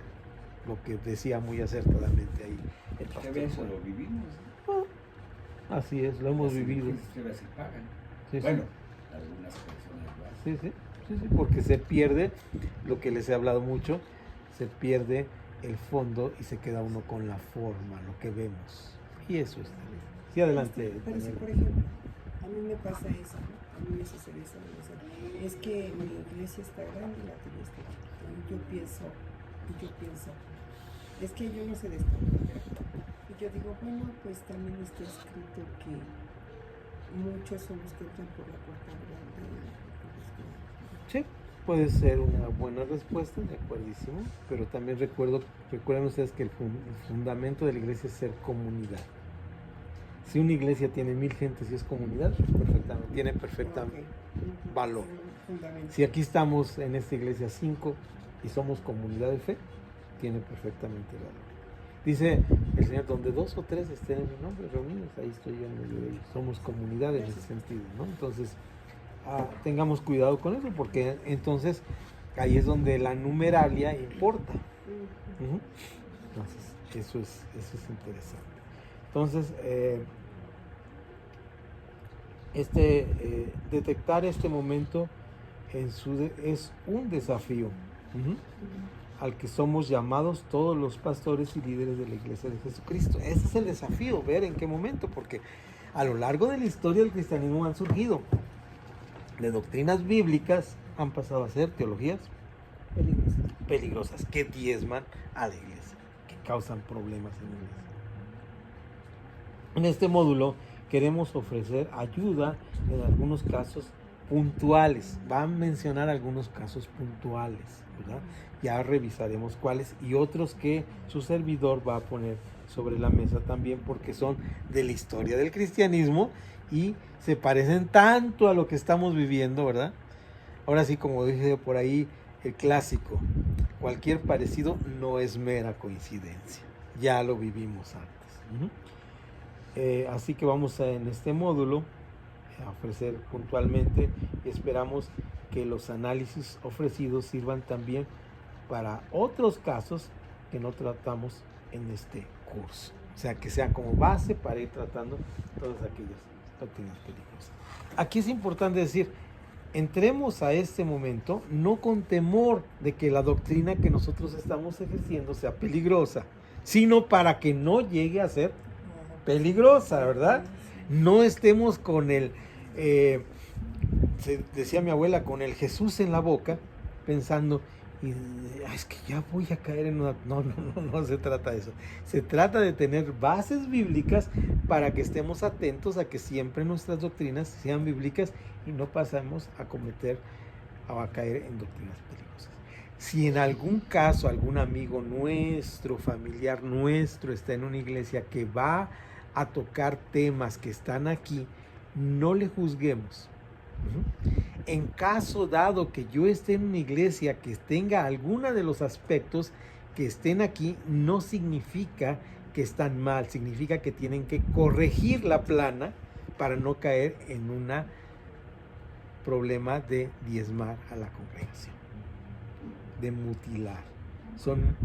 Lo que decía muy acertadamente ahí el pastor. Eso lo vivimos. Así es, lo hemos vivido. Las se pagan. Sí, bueno, algunas personas lo hacen. Sí, porque se pierde lo que les he hablado mucho, se pierde el fondo y se queda uno con la forma, lo que vemos. Y eso está bien. Sí, adelante. Pero si, por ejemplo, a mí me pasa eso, ¿no? A mí me sucede eso. Es que mi iglesia está grande y la tuya está chiquita. Y yo pienso, es que yo no sé de esto. Y yo digo, bueno, pues también está escrito que muchos son los que entran por la puerta grande. Sí, puede ser una buena respuesta, de acuerdísimo, pero también recuerden ustedes que el fundamento de la iglesia es ser comunidad. Si una iglesia tiene 1000 gentes y es comunidad, tiene perfectamente valor. Si aquí estamos en esta iglesia 5 y somos comunidad de fe, tiene perfectamente valor. Dice el Señor, donde 2 o 3 estén en mi nombre reunidos, ahí estoy yo en medio de ellos. Somos comunidad en ese sentido, ¿no? Entonces, tengamos cuidado con eso, porque entonces ahí es donde la numeralia importa. Entonces, eso es interesante. Entonces, detectar este momento es un desafío al que somos llamados todos los pastores y líderes de la Iglesia de Jesucristo. Ese es el desafío, ver en qué momento, porque a lo largo de la historia del cristianismo han surgido de doctrinas bíblicas, han pasado a ser teologías peligrosas que diezman a la iglesia, que causan problemas en la iglesia. En este módulo queremos ofrecer ayuda en algunos casos puntuales. Va a mencionar algunos casos puntuales, ¿verdad? Ya revisaremos cuáles y otros que su servidor va a poner sobre la mesa también, porque son de la historia del cristianismo y se parecen tanto a lo que estamos viviendo, ¿verdad? Ahora sí, como dije por ahí, el clásico, cualquier parecido no es mera coincidencia. Ya lo vivimos antes. Así que vamos en este módulo a ofrecer puntualmente y esperamos que los análisis ofrecidos sirvan también para otros casos que no tratamos en este curso. O sea, que sea como base para ir tratando todas aquellas doctrinas peligrosas. Aquí es importante decir, entremos a este momento no con temor de que la doctrina que nosotros estamos ejerciendo sea peligrosa, sino para que no llegue a ser peligrosa, ¿verdad? No estemos con el, decía mi abuela, con el Jesús en la boca, pensando, es que ya voy a caer en una... No se trata de eso. Se trata de tener bases bíblicas para que estemos atentos a que siempre nuestras doctrinas sean bíblicas y no pasemos a cometer o a caer en doctrinas peligrosas. Si en algún caso algún amigo nuestro, familiar nuestro, está en una iglesia que va a tocar temas que están aquí, no le juzguemos. En caso dado que yo esté en una iglesia que tenga alguno de los aspectos que estén aquí, no significa que están mal, significa que tienen que corregir la plana para no caer en un problema de diezmar a la congregación, de mutilar.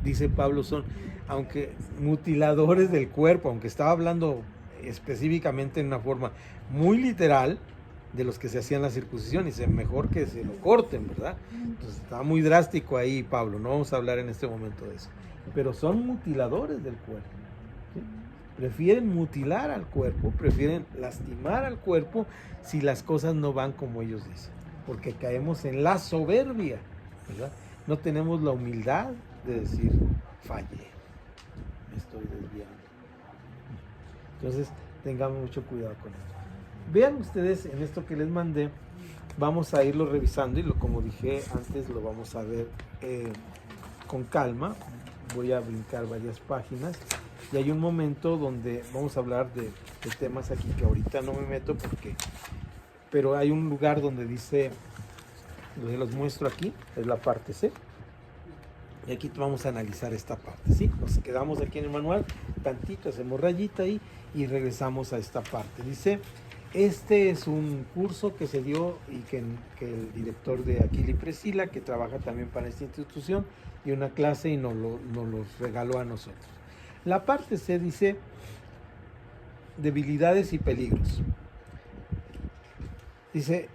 Dice Pablo, son, aunque mutiladores del cuerpo, aunque estaba hablando específicamente en una forma muy literal, de los que se hacían la circuncisión, y es mejor que se lo corten, ¿verdad? Entonces está muy drástico ahí Pablo, no vamos a hablar en este momento de eso, pero son mutiladores del cuerpo, ¿sí? Prefieren mutilar al cuerpo, prefieren lastimar al cuerpo si las cosas no van como ellos dicen, porque caemos en la soberbia, ¿verdad? No tenemos la humildad de decir, fallé, me estoy desviando. Entonces tengamos mucho cuidado con esto. Vean ustedes en esto que les mandé, vamos a irlo revisando y como dije antes, lo vamos a ver con calma. Voy a brincar varias páginas y hay un momento donde vamos a hablar de temas aquí que ahorita no me meto pero hay un lugar donde dice, los muestro aquí, es la parte C. Y aquí vamos a analizar esta parte, ¿sí? Nos quedamos aquí en el manual, tantito, hacemos rayita ahí y regresamos a esta parte. Dice... Este es un curso que se dio y que el director de Aquila y Priscila, que trabaja también para esta institución, dio una clase y nos lo regaló a nosotros. La parte C dice debilidades y peligros. Dice,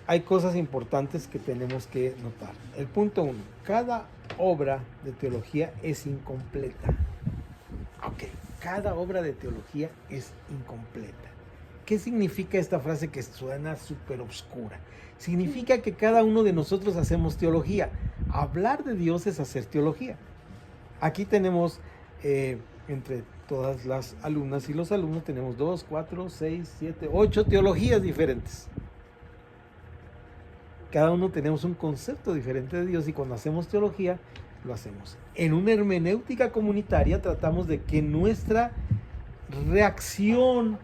hay cosas importantes que tenemos que notar. El punto 1, cada obra de teología es incompleta. Ok, cada obra de teología es incompleta. ¿Qué significa esta frase que suena súper oscura? Significa que cada uno de nosotros hacemos teología. Hablar de Dios es hacer teología. Aquí tenemos, entre todas las alumnas y los alumnos, tenemos 2, 4, 6, 7, 8 teologías diferentes. Cada uno tenemos un concepto diferente de Dios y cuando hacemos teología, lo hacemos. En una hermenéutica comunitaria tratamos de que nuestra reacción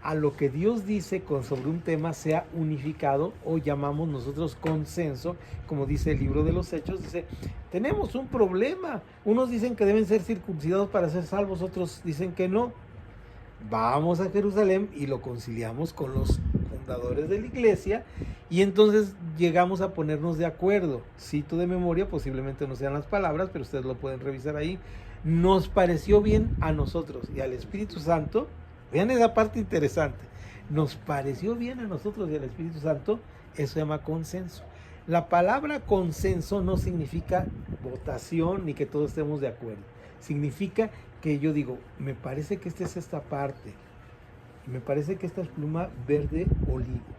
a lo que Dios dice sobre un tema sea unificado o llamamos nosotros consenso, como dice el libro de los Hechos, dice, tenemos un problema, unos dicen que deben ser circuncidados para ser salvos, otros dicen que no, vamos a Jerusalén y lo conciliamos con los fundadores de la iglesia y entonces llegamos a ponernos de acuerdo, cito de memoria, posiblemente no sean las palabras, pero ustedes lo pueden revisar ahí, nos pareció bien a nosotros y al Espíritu Santo. Vean esa parte interesante. Nos pareció bien a nosotros y al Espíritu Santo, eso se llama consenso. La palabra consenso no significa votación ni que todos estemos de acuerdo. Significa que yo digo, me parece que esta es esta parte. Y me parece que esta es pluma verde olivo.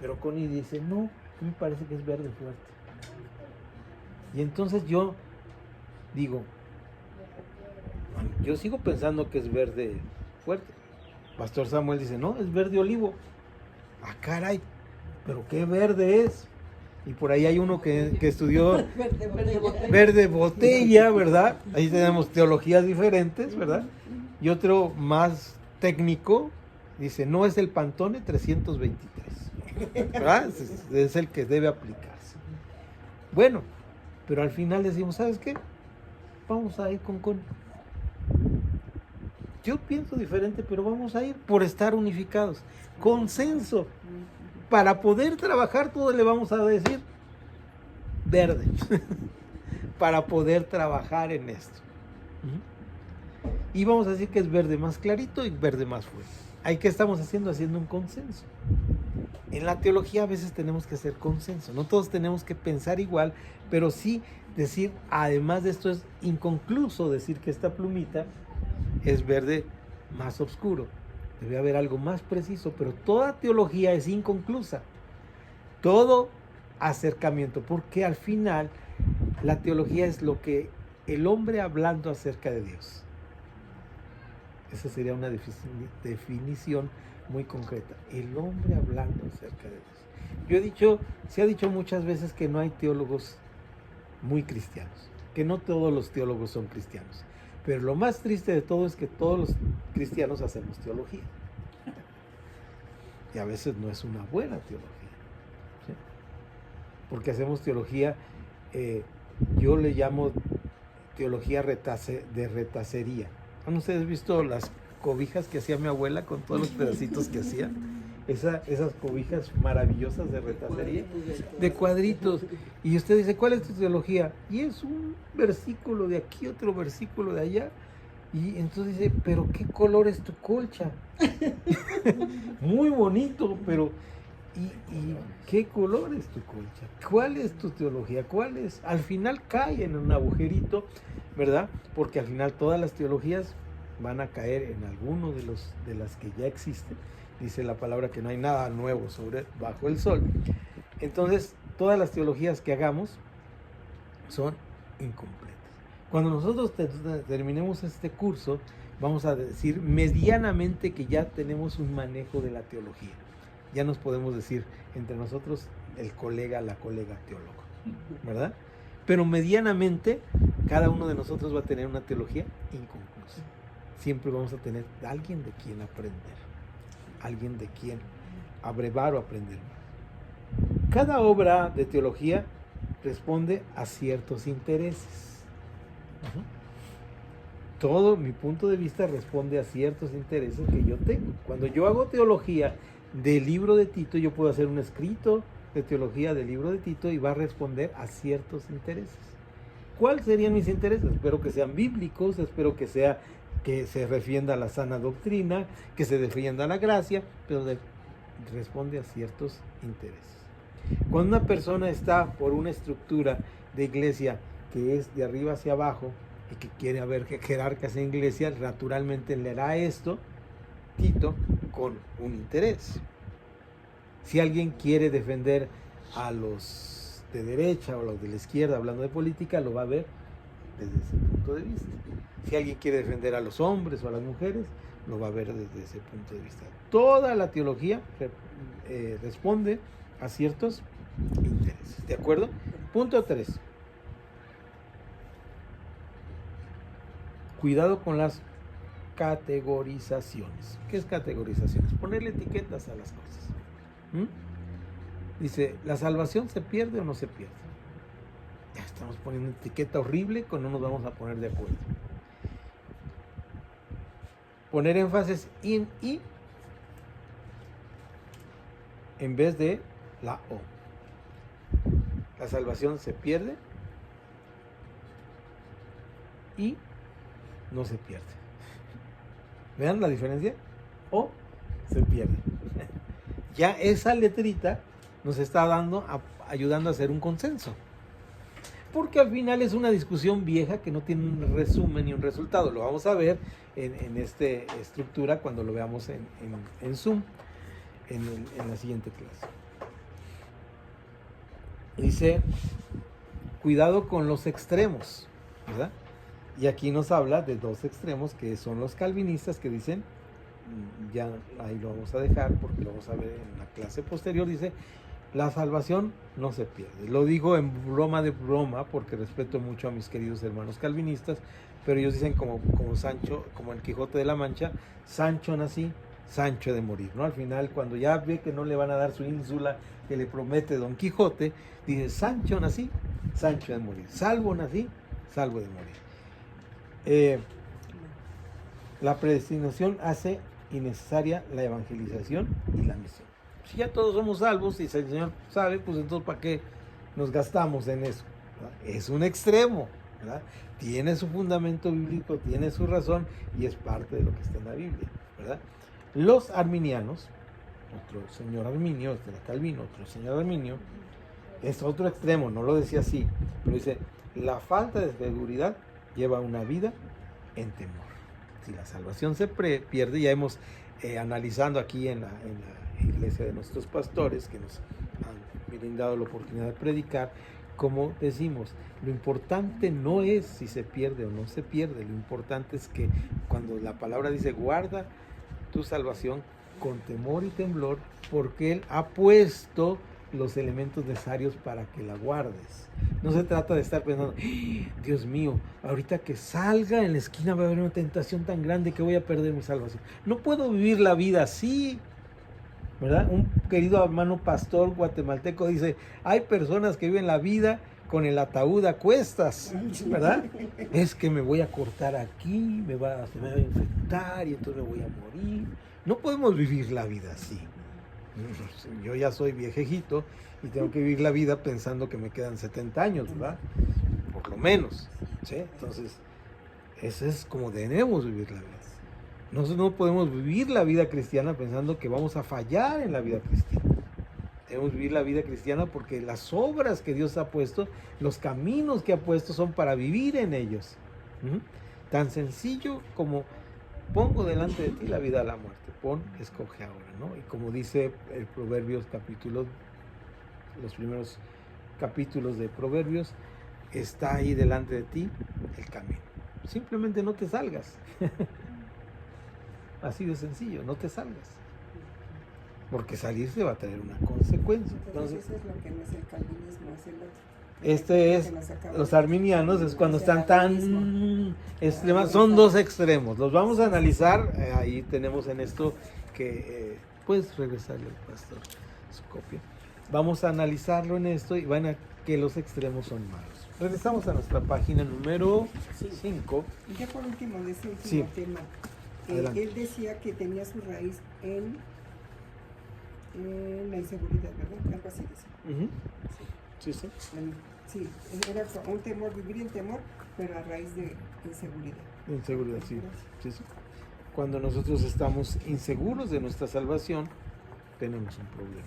Pero Connie dice, no, me parece que es verde fuerte. Y entonces yo digo, yo sigo pensando que es verde fuerte. Pastor Samuel dice, no, es verde olivo. Ah, caray, pero qué verde es. Y por ahí hay uno que estudió verde botella, ¿verdad? Ahí tenemos teologías diferentes, ¿verdad? Y otro más técnico dice, no, es el Pantone 323, ¿verdad? Es el que debe aplicarse. Bueno, pero al final decimos, ¿sabes qué? Vamos a ir con Yo pienso diferente, pero vamos a ir por estar unificados. Consenso. Para poder trabajar, todo le vamos a decir verde. Para poder trabajar en esto. Y vamos a decir que es verde más clarito y verde más fuerte. ¿Ahí qué estamos haciendo? Haciendo un consenso. En la teología a veces tenemos que hacer consenso. No todos tenemos que pensar igual, pero sí decir, además de esto es inconcluso decir que esta plumita es verde más oscuro. Debe haber algo más preciso, pero toda teología es inconclusa. Todo acercamiento, porque al final la teología es lo que el hombre hablando acerca de Dios. Esa sería una definición muy concreta. El hombre hablando acerca de Dios. Yo he dicho, se ha dicho muchas veces que no hay teólogos muy cristianos, que no todos los teólogos son cristianos. Pero lo más triste de todo es que todos los cristianos hacemos teología. Y a veces no es una buena teología. ¿Sí? Porque hacemos teología, yo le llamo teología de retacería. ¿Han ustedes visto las cobijas que hacía mi abuela con todos los pedacitos que hacía? Esas cobijas maravillosas de retacería, de cuadritos. Y usted dice, ¿cuál es tu teología? Y es un versículo de aquí, otro versículo de allá. Y entonces dice, ¿pero qué color es tu colcha? Muy bonito, pero ¿y qué color es tu colcha? ¿Cuál es tu teología? ¿Cuál es? Al final cae en un agujerito, ¿verdad? Porque al final todas las teologías van a caer en alguno de las que ya existen. Dice la palabra que no hay nada nuevo bajo el sol. Entonces, todas las teologías que hagamos son incompletas. Cuando nosotros terminemos este curso, vamos a decir medianamente que ya tenemos un manejo de la teología. Ya nos podemos decir entre nosotros el colega, la colega teólogo, ¿verdad? Pero medianamente cada uno de nosotros va a tener una teología inconclusa. Siempre vamos a tener alguien de quien aprender, alguien de quien abrevar o aprender. Cada obra de teología responde a ciertos intereses. Todo mi punto de vista responde a ciertos intereses que yo tengo. Cuando yo hago teología del libro de Tito, yo puedo hacer un escrito de teología del libro de Tito y va a responder a ciertos intereses. ¿Cuáles serían mis intereses? Espero que sean bíblicos, espero que se refienda a la sana doctrina, que se defienda a la gracia, pero responde a ciertos intereses. Cuando una persona está por una estructura de iglesia que es de arriba hacia abajo y que quiere haber jerarcas en iglesia, naturalmente leerá esto, Tito, con un interés. Si alguien quiere defender a los de derecha o a los de la izquierda, hablando de política, lo va a ver desde ese punto de vista. Si alguien quiere defender a los hombres o a las mujeres, lo va a ver desde ese punto de vista. Toda la teología responde a ciertos intereses. ¿De acuerdo? Punto 3. Cuidado con las categorizaciones. ¿Qué es categorizaciones? Ponerle etiquetas a las cosas. Dice, ¿la salvación se pierde o no se pierde? Ya estamos poniendo una etiqueta horrible con no nos vamos a poner de acuerdo. Poner énfasis en I en vez de la O. La salvación se pierde y no se pierde. ¿Vean la diferencia? O se pierde. Ya esa letrita nos está ayudando a hacer un consenso. Porque al final es una discusión vieja que no tiene un resumen ni un resultado. Lo vamos a ver en esta estructura cuando lo veamos en Zoom, en la siguiente clase. Dice, cuidado con los extremos, ¿verdad? Y aquí nos habla de dos extremos que son los calvinistas que dicen, ya ahí lo vamos a dejar porque lo vamos a ver en la clase posterior, dice, la salvación no se pierde. Lo digo en broma de broma porque respeto mucho a mis queridos hermanos calvinistas, pero ellos dicen como Sancho, como el Quijote de la Mancha, Sancho nací, Sancho he de morir, ¿no? Al final, cuando ya ve que no le van a dar su ínsula que le promete Don Quijote, dice, Sancho nací, Sancho he de morir. Salvo nací, salvo he de morir. La predestinación hace innecesaria la evangelización y la misión. Si ya todos somos salvos y si el Señor sabe, pues entonces ¿para qué nos gastamos en eso? ¿Verdad? Es un extremo, ¿verdad? Tiene su fundamento bíblico, tiene su razón y es parte de lo que está en la Biblia, ¿verdad? Los arminianos, otro señor Arminio, este era Calvino, otro señor Arminio, es otro extremo, no lo decía así, pero dice, la falta de seguridad lleva una vida en temor. Si la salvación se pierde, ya hemos analizando aquí en la iglesia de nuestros pastores que nos han brindado la oportunidad de predicar, como decimos, lo importante no es si se pierde o no se pierde, lo importante es que cuando la palabra dice guarda tu salvación con temor y temblor, porque Él ha puesto los elementos necesarios para que la guardes. No se trata de estar pensando, Dios mío, ahorita que salga en la esquina va a haber una tentación tan grande que voy a perder mi salvación. No puedo vivir la vida así, ¿verdad? Un querido hermano pastor guatemalteco dice, hay personas que viven la vida con el ataúd a cuestas, ¿verdad? Es que me voy a cortar aquí, se me va a infectar y entonces me voy a morir. No podemos vivir la vida así. Yo ya soy viejejito y tengo que vivir la vida pensando que me quedan 70 años, ¿verdad? Por lo menos, ¿sí? Entonces, eso es como debemos vivir la vida. Nosotros no podemos vivir la vida cristiana pensando que vamos a fallar en la vida cristiana. Debemos vivir la vida cristiana porque las obras que Dios ha puesto, los caminos que ha puesto son para vivir en ellos. Tan sencillo como pongo delante de ti la vida o la muerte. Pon, escoge ahora, ¿no? Y como dice el Proverbios capítulo, los primeros capítulos de Proverbios, está ahí delante de ti el camino. Simplemente no te salgas. Así de sencillo, no te salgas. Porque salirse va a tener una consecuencia. Entonces, eso es lo que no es el calvinismo, es el otro. Este es, los arminianos es cuando están tan extremas, son dos extremos. Los vamos a analizar, ahí tenemos en esto que, puedes regresarle al pastor su copia. Vamos a analizarlo en esto y van a que los extremos son malos. Regresamos a nuestra página número 5. Y ya por último, de ese último Sí. tema, Adelante. él decía que tenía su raíz en la inseguridad, ¿verdad? Algo así decía. Sí, sí. Sí, era un temor, vivir en temor, pero a raíz de inseguridad. Inseguridad, sí. Sí, sí. Cuando nosotros estamos inseguros de nuestra salvación, tenemos un problema.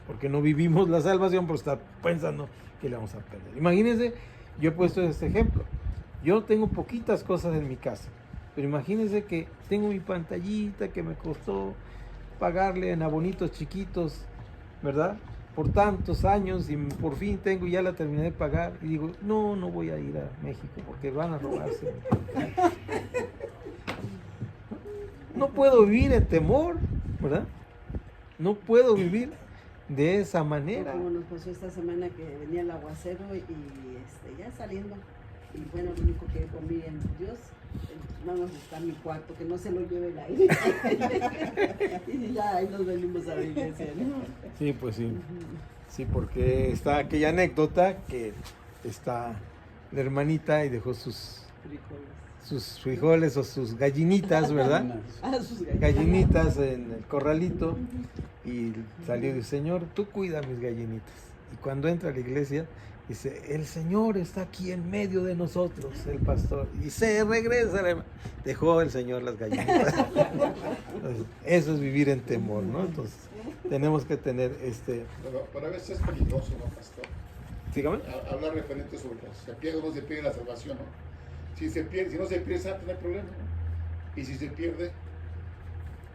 Porque no vivimos la salvación por estar pensando que le vamos a perder. Imagínense, yo he puesto este ejemplo. Yo tengo poquitas cosas en mi casa, pero imagínense que tengo mi pantallita que me costó pagarle en abonitos chiquitos, ¿verdad? Por tantos años y por fin tengo, ya la terminé de pagar y digo, no voy a ir a México porque van a robarse. No puedo vivir en temor, ¿verdad? No puedo vivir de esa manera. Como nos pasó esta semana que venía el aguacero y ya saliendo. Y bueno, lo único que dijo, miren, Dios, nada más está en mi cuarto, que no se lo lleve el aire. Y ya ahí nos venimos a la iglesia, ¿no? Sí, pues sí. Sí, porque está aquella anécdota que está la hermanita y dejó sus frijoles o sus gallinitas, ¿verdad? Sus Gallinitas en el corralito y salió y dice, Señor, tú cuida mis gallinitas. Y cuando entra a la iglesia, dice, el Señor está aquí en medio de nosotros, el pastor. Y se regresa, dejó el Señor las gallinitas. Entonces, eso es vivir en temor, ¿no? Entonces, tenemos que tener Pero a veces es peligroso, ¿no, pastor? Dígame. Hablar referente sobre si se pierde o no se pierde la salvación, ¿no? Si no se pierde, santo, no hay problema, ¿no? Y si se pierde,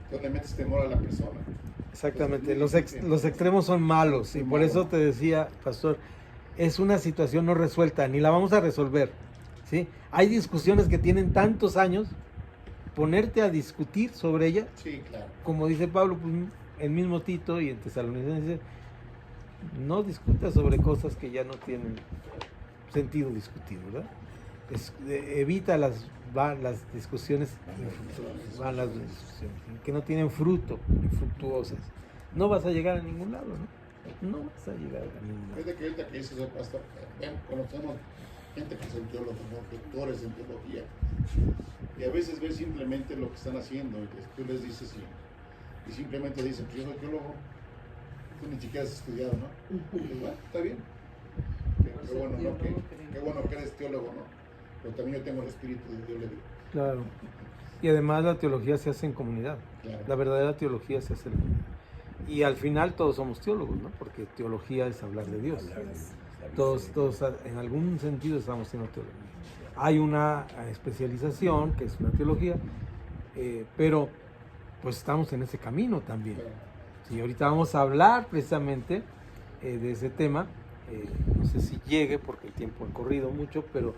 pues le metes temor a la persona. Exactamente, los extremos son malos y por eso te decía, pastor, es una situación no resuelta, ni la vamos a resolver, ¿sí? Hay discusiones que tienen tantos años, ponerte a discutir sobre ella, Sí, claro. como dice Pablo, pues, el mismo Tito y en Tesalonicenses dice, no discutas sobre cosas que ya no tienen sentido discutir, ¿verdad? Evita las discusiones que no tienen fruto, infructuosas. No vas a llegar a ningún lado, ¿no? No vas a llegar a ningún lado. Desde que ahorita que dices, pastor, conocemos gente que son teólogos, ¿no? Doctores en teología, Y a veces ves simplemente lo que están haciendo, y tú les dices y simplemente dicen, pues yo soy teólogo, tú ni siquiera has estudiado, ¿no? Pues bueno, está bien. Qué bueno, ¿no? Qué bueno que eres teólogo, ¿no? Pero también yo tengo el espíritu de Dios, le digo. Claro. Y además la teología se hace en comunidad. Claro. La verdadera teología se hace en comunidad. Y al final todos somos teólogos, ¿no? Porque teología es hablar de Dios. Todos en algún sentido estamos haciendo teología. Hay una especialización que es una teología, pero pues estamos en ese camino también. Claro. Sí, ahorita vamos a hablar precisamente de ese tema. No sé si llegue porque el tiempo ha corrido mucho, pero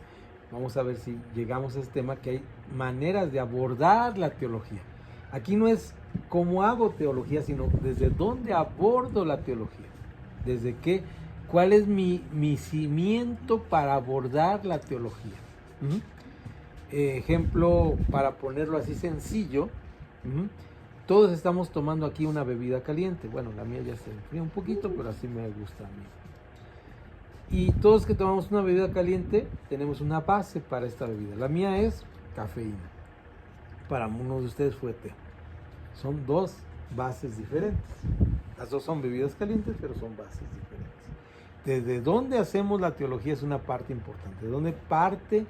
vamos a ver si llegamos a ese tema, que hay maneras de abordar la teología. Aquí no es cómo hago teología, sino desde dónde abordo la teología. Desde qué, cuál es mi cimiento para abordar la teología. ¿Mm? Ejemplo, para ponerlo así sencillo, todos estamos tomando aquí una bebida caliente. Bueno, la mía ya se enfrió un poquito, pero así me gusta a mí. Y todos que tomamos una bebida caliente tenemos una base para esta bebida. La mía es cafeína. Para uno de ustedes fue té. Son dos bases diferentes. Las dos son bebidas calientes, pero son bases diferentes. Desde dónde hacemos la teología es una parte importante. De dónde parte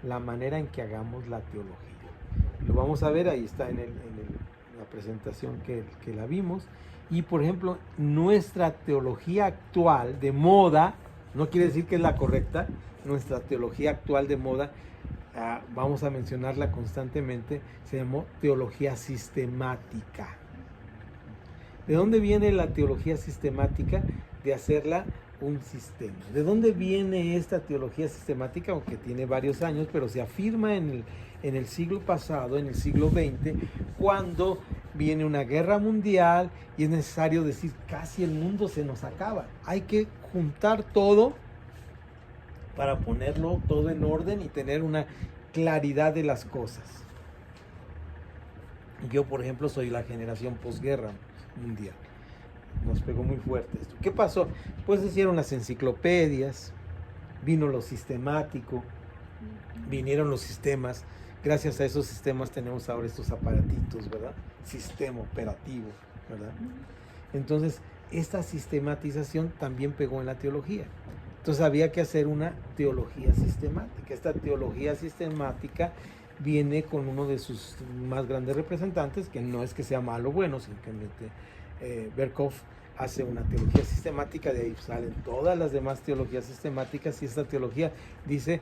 la manera en que hagamos la teología. Lo vamos a ver, ahí está en la presentación que la vimos. Y por ejemplo, nuestra teología actual de moda, no quiere decir que es la correcta, nuestra teología actual de moda, vamos a mencionarla constantemente, se llamó teología sistemática. ¿De dónde viene la teología sistemática? De hacerla un sistema. ¿De dónde viene esta teología sistemática? Aunque tiene varios años, pero se afirma en el siglo pasado, en el siglo XX, cuando viene una guerra mundial y es necesario decir, casi el mundo se nos acaba. Hay que juntar todo para ponerlo todo en orden y tener una claridad de las cosas. Yo, por ejemplo, soy la generación posguerra mundial. Nos pegó muy fuerte esto. ¿Qué pasó? Pues hicieron las enciclopedias, vino lo sistemático, vinieron los sistemas. Gracias a esos sistemas tenemos ahora estos aparatitos, ¿verdad? Sistema operativo, ¿verdad? Entonces, esta sistematización también pegó en la teología. Entonces había que hacer una teología sistemática. Esta teología sistemática viene con uno de sus más grandes representantes, que no es que sea malo o bueno, simplemente Berkhof hace una teología sistemática, de ahí salen todas las demás teologías sistemáticas, y esta teología dice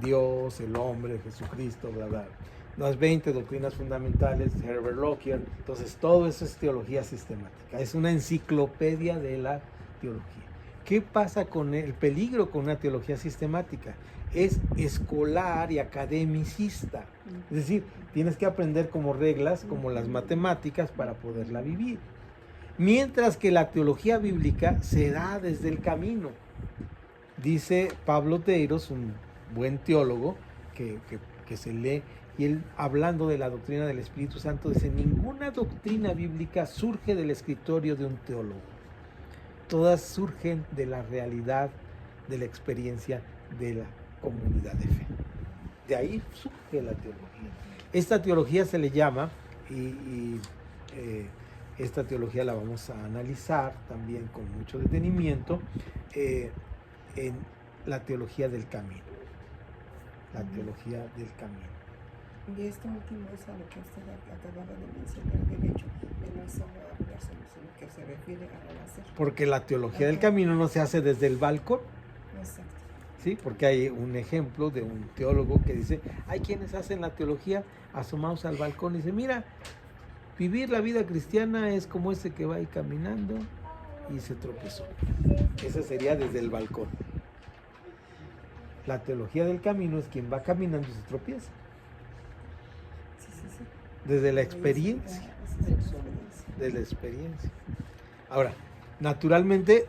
Dios, el hombre, Jesucristo, bla, bla. Las 20 doctrinas fundamentales, Herbert Lockyer. Entonces todo eso es teología sistemática, es una enciclopedia de la teología. ¿Qué pasa con el peligro con una teología sistemática? Es escolar y academicista. Es decir, tienes que aprender como reglas, como las matemáticas, para poderla vivir. Mientras que la teología bíblica se da desde el camino. Dice Pablo Teiros, un buen teólogo que se lee, y él, hablando de la doctrina del Espíritu Santo, dice: ninguna doctrina bíblica surge del escritorio de un teólogo. Todas surgen de la realidad, de la experiencia de la comunidad de fe. De ahí surge la teología. Esta teología se le llama, esta teología la vamos a analizar también con mucho detenimiento, en la teología del camino. La teología del camino. Y esto último es a lo que usted acababa de mencionar, del hecho de no solo hablar, sino que se refiere a hacer. Porque la teología del camino no se hace desde el balcón. Exacto. ¿Sí? Porque hay un ejemplo de un teólogo que dice, hay quienes hacen la teología asomados al balcón y dice, mira, vivir la vida cristiana es como ese que va ahí caminando y se tropezó. Esa sería desde el balcón. La teología del camino es quien va caminando y se tropieza. Sí. Desde la experiencia. De la experiencia. Ahora, naturalmente,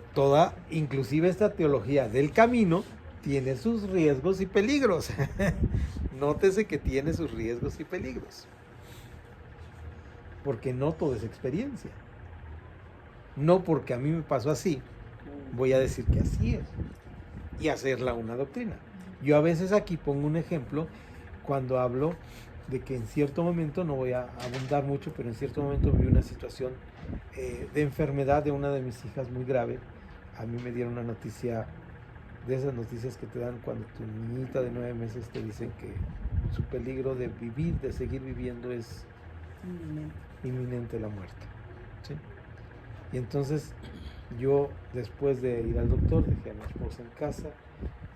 inclusive esta teología del camino, tiene sus riesgos y peligros. Nótese que tiene sus riesgos y peligros. Porque no todo es experiencia. No porque a mí me pasó así, voy a decir que así es. Y hacerla una doctrina. Yo a veces aquí pongo un ejemplo cuando hablo de que en cierto momento, no voy a abundar mucho, pero en cierto momento viví una situación de enfermedad de una de mis hijas muy grave. A mí me dieron una noticia, de esas noticias que te dan cuando tu niñita de 9 meses te dicen que su peligro de vivir, de seguir viviendo, es inminente la muerte, ¿sí? Y entonces yo, después de ir al doctor, dejé a mi esposa en casa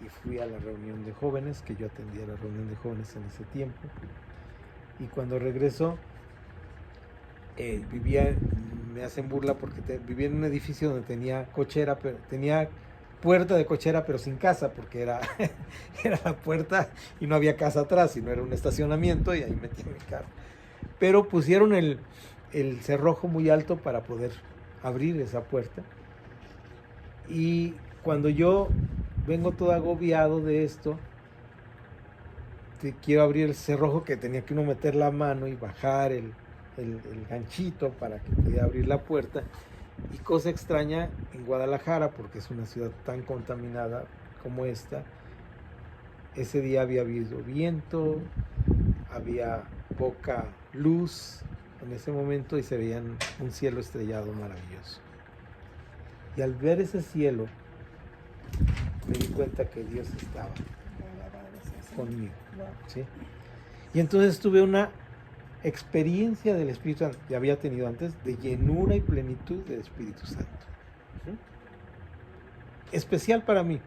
y fui a la reunión de jóvenes, que yo atendía la reunión de jóvenes en ese tiempo. Y cuando regreso, me hacen burla porque vivía en un edificio donde tenía cochera, pero tenía puerta de cochera, pero sin casa, porque era la puerta y no había casa atrás, sino era un estacionamiento, y ahí metí mi carro. Pero pusieron el cerrojo muy alto para poder abrir esa puerta. Y cuando yo vengo todo agobiado de esto, quiero abrir el cerrojo, que tenía que uno meter la mano y bajar el ganchito para que pudiera abrir la puerta. Y cosa extraña, en Guadalajara, porque es una ciudad tan contaminada como esta, ese día había habido viento, había poca luz en ese momento y se veía un cielo estrellado maravilloso. Y al ver ese cielo, me di cuenta que Dios estaba conmigo, ¿sí? Y entonces tuve una experiencia del Espíritu Santo, que había tenido antes, de llenura y plenitud del Espíritu Santo. ¿Sí? Especial para mí.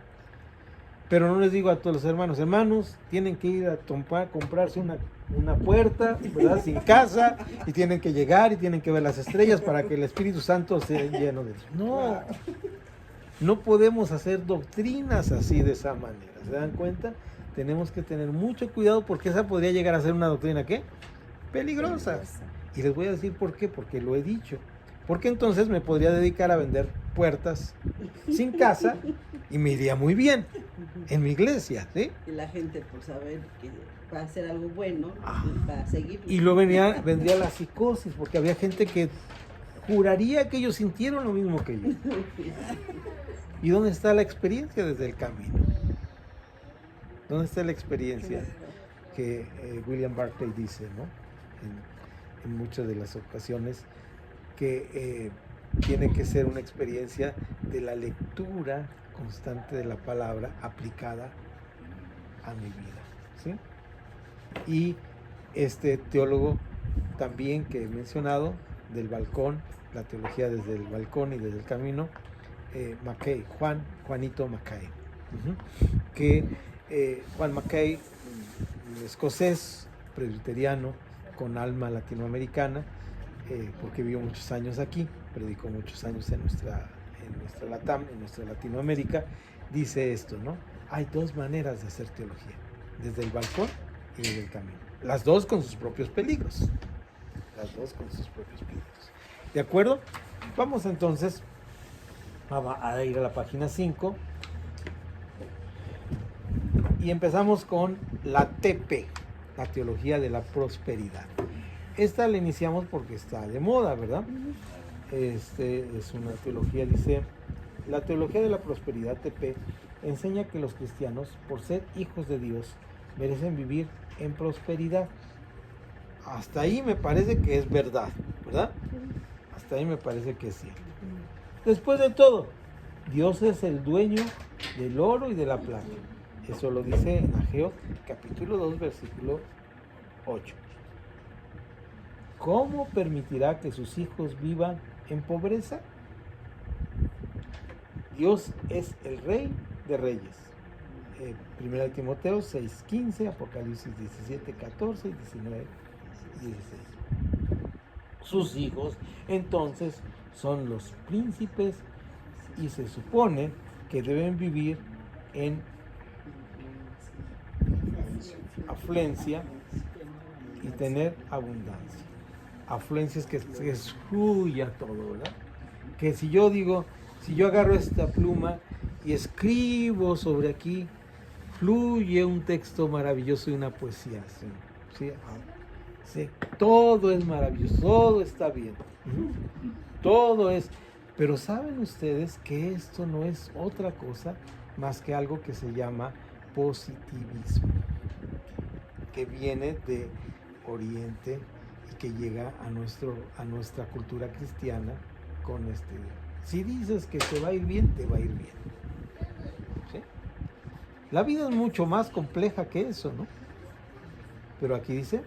Pero no les digo a todos los hermanos, tienen que ir a comprarse una puerta, ¿verdad? Sin casa, y tienen que llegar y tienen que ver las estrellas para que el Espíritu Santo sea lleno de Dios. No, no podemos hacer doctrinas así, de esa manera. ¿Se dan cuenta? Tenemos que tener mucho cuidado, porque esa podría llegar a ser una doctrina, ¿qué? Peligrosa. Y les voy a decir por qué, porque lo he dicho. Porque entonces me podría dedicar a vender puertas sin casa y me iría muy bien en mi iglesia, ¿sí? Y la gente, por saber que va a hacer algo bueno, va a seguir. Y luego vendría la psicosis, porque había gente que juraría que ellos sintieron lo mismo que yo. ¿Y dónde está la experiencia desde el camino? ¿Dónde está la experiencia que William Barclay dice, ¿no? En muchas de las ocasiones, que tiene que ser una experiencia de la lectura constante de la palabra aplicada a mi vida, ¿sí? Y este teólogo también que he mencionado, del balcón, la teología desde el balcón y desde el camino, Mackay, Juanito Mackay, que Juan Mackay, escocés, presbiteriano, con alma latinoamericana, porque vivió muchos años aquí, predicó muchos años en nuestra Latam, en nuestra Latinoamérica, dice esto, ¿no? Hay dos maneras de hacer teología, desde el balcón y desde el camino. Las dos con sus propios peligros. Las dos con sus propios peligros. ¿De acuerdo? Vamos entonces a ir a la página 5 y empezamos con la TP, la teología de la prosperidad. Esta la iniciamos porque está de moda, ¿verdad? Es una teología, dice, la teología de la prosperidad, TP, enseña que los cristianos, por ser hijos de Dios, merecen vivir en prosperidad. Hasta ahí me parece que es verdad, ¿verdad? Hasta ahí me parece que es cierto. Después de todo, Dios es el dueño del oro y de la plata. Eso lo dice en Ageo, capítulo 2, versículo 8. ¿Cómo permitirá que sus hijos vivan en pobreza? Dios es el Rey de Reyes. 1 Timoteo 6:15, Apocalipsis 17:14 y 19:16. Sus hijos, entonces, son los príncipes y se supone que deben vivir en afluencia y tener abundancia. Afluencia es que fluya todo, ¿verdad? Que si yo agarro esta pluma y escribo sobre aquí, fluye un texto maravilloso y una poesía, ¿sí? Sí, todo es maravilloso, todo está bien, todo es, pero ¿saben ustedes que esto no es otra cosa más que algo que se llama positivismo, que viene de Oriente y que llega a nuestra cultura cristiana con si dices que te va a ir bien, te va a ir bien. ¿Sí? La vida es mucho más compleja que eso, ¿no? Pero aquí dice,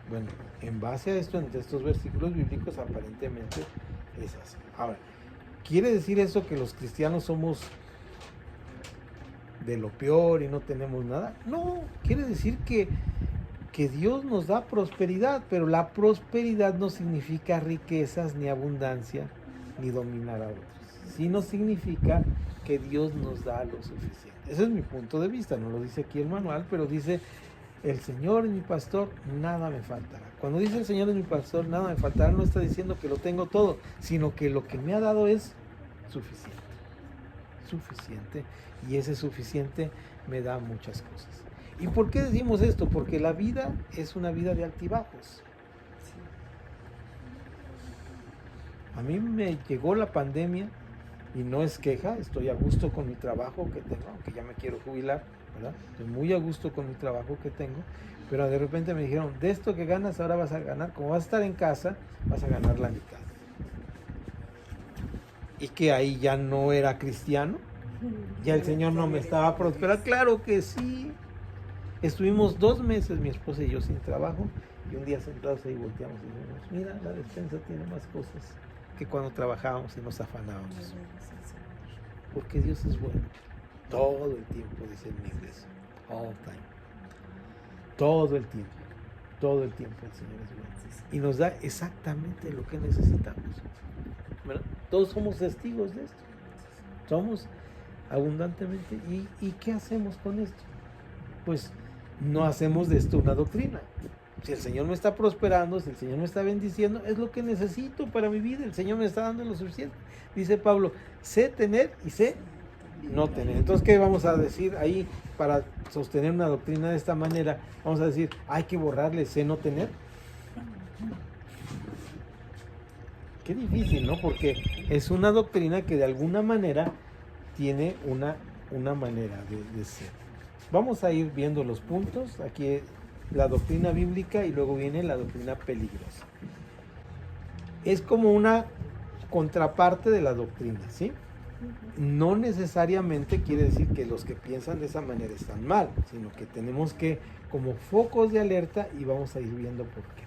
bueno, en base a esto, entre estos versículos bíblicos, aparentemente es así. Ahora, ¿quiere decir eso que los cristianos somos de lo peor y no tenemos nada? No, quiere decir que Dios nos da prosperidad, pero la prosperidad no significa riquezas, ni abundancia, ni dominar a otros. Sino significa que Dios nos da lo suficiente. Ese es mi punto de vista, no lo dice aquí el manual, pero dice, el Señor es mi pastor, nada me faltará. Cuando dice el Señor es mi pastor, nada me faltará, no está diciendo que lo tengo todo, sino que lo que me ha dado es suficiente. Suficiente, y ese suficiente me da muchas cosas. ¿Y por qué decimos esto? Porque la vida es una vida de altibajos. A mí me llegó la pandemia y no es queja, estoy a gusto con mi trabajo que tengo, aunque ya me quiero jubilar, ¿verdad? Estoy muy a gusto con mi trabajo que tengo, pero de repente me dijeron, de esto que ganas ahora vas a ganar, como vas a estar en casa, vas a ganar la mitad. Y que ahí ya no era cristiano, ya el Señor no me estaba prosperando. Claro que sí. Estuvimos 2 meses mi esposa y yo sin trabajo, y un día sentados ahí volteamos y dijimos, mira, la despensa tiene más cosas que cuando trabajábamos y nos afanábamos. Porque Dios es bueno. Todo el tiempo, dice en inglés. All time. Todo el tiempo. Todo el tiempo el Señor es bueno. Y nos da exactamente lo que necesitamos. ¿Verdad? Todos somos testigos de esto. Somos abundantemente. ¿Y qué hacemos con esto? Pues no hacemos de esto una doctrina. Si el Señor me está prosperando, si el Señor me está bendiciendo, es lo que necesito para mi vida. El Señor me está dando lo suficiente. Dice Pablo, sé tener y sé no tener. Entonces, ¿qué vamos a decir ahí para sostener una doctrina de esta manera? Vamos a decir, hay que borrarle sé no tener. Qué difícil, ¿no? Porque es una doctrina que de alguna manera tiene una manera de ser. Vamos a ir viendo los puntos. Aquí la doctrina bíblica y luego viene la doctrina peligrosa. Es como una contraparte de la doctrina, ¿sí? No necesariamente quiere decir que los que piensan de esa manera están mal, sino que tenemos que como focos de alerta y vamos a ir viendo por qué.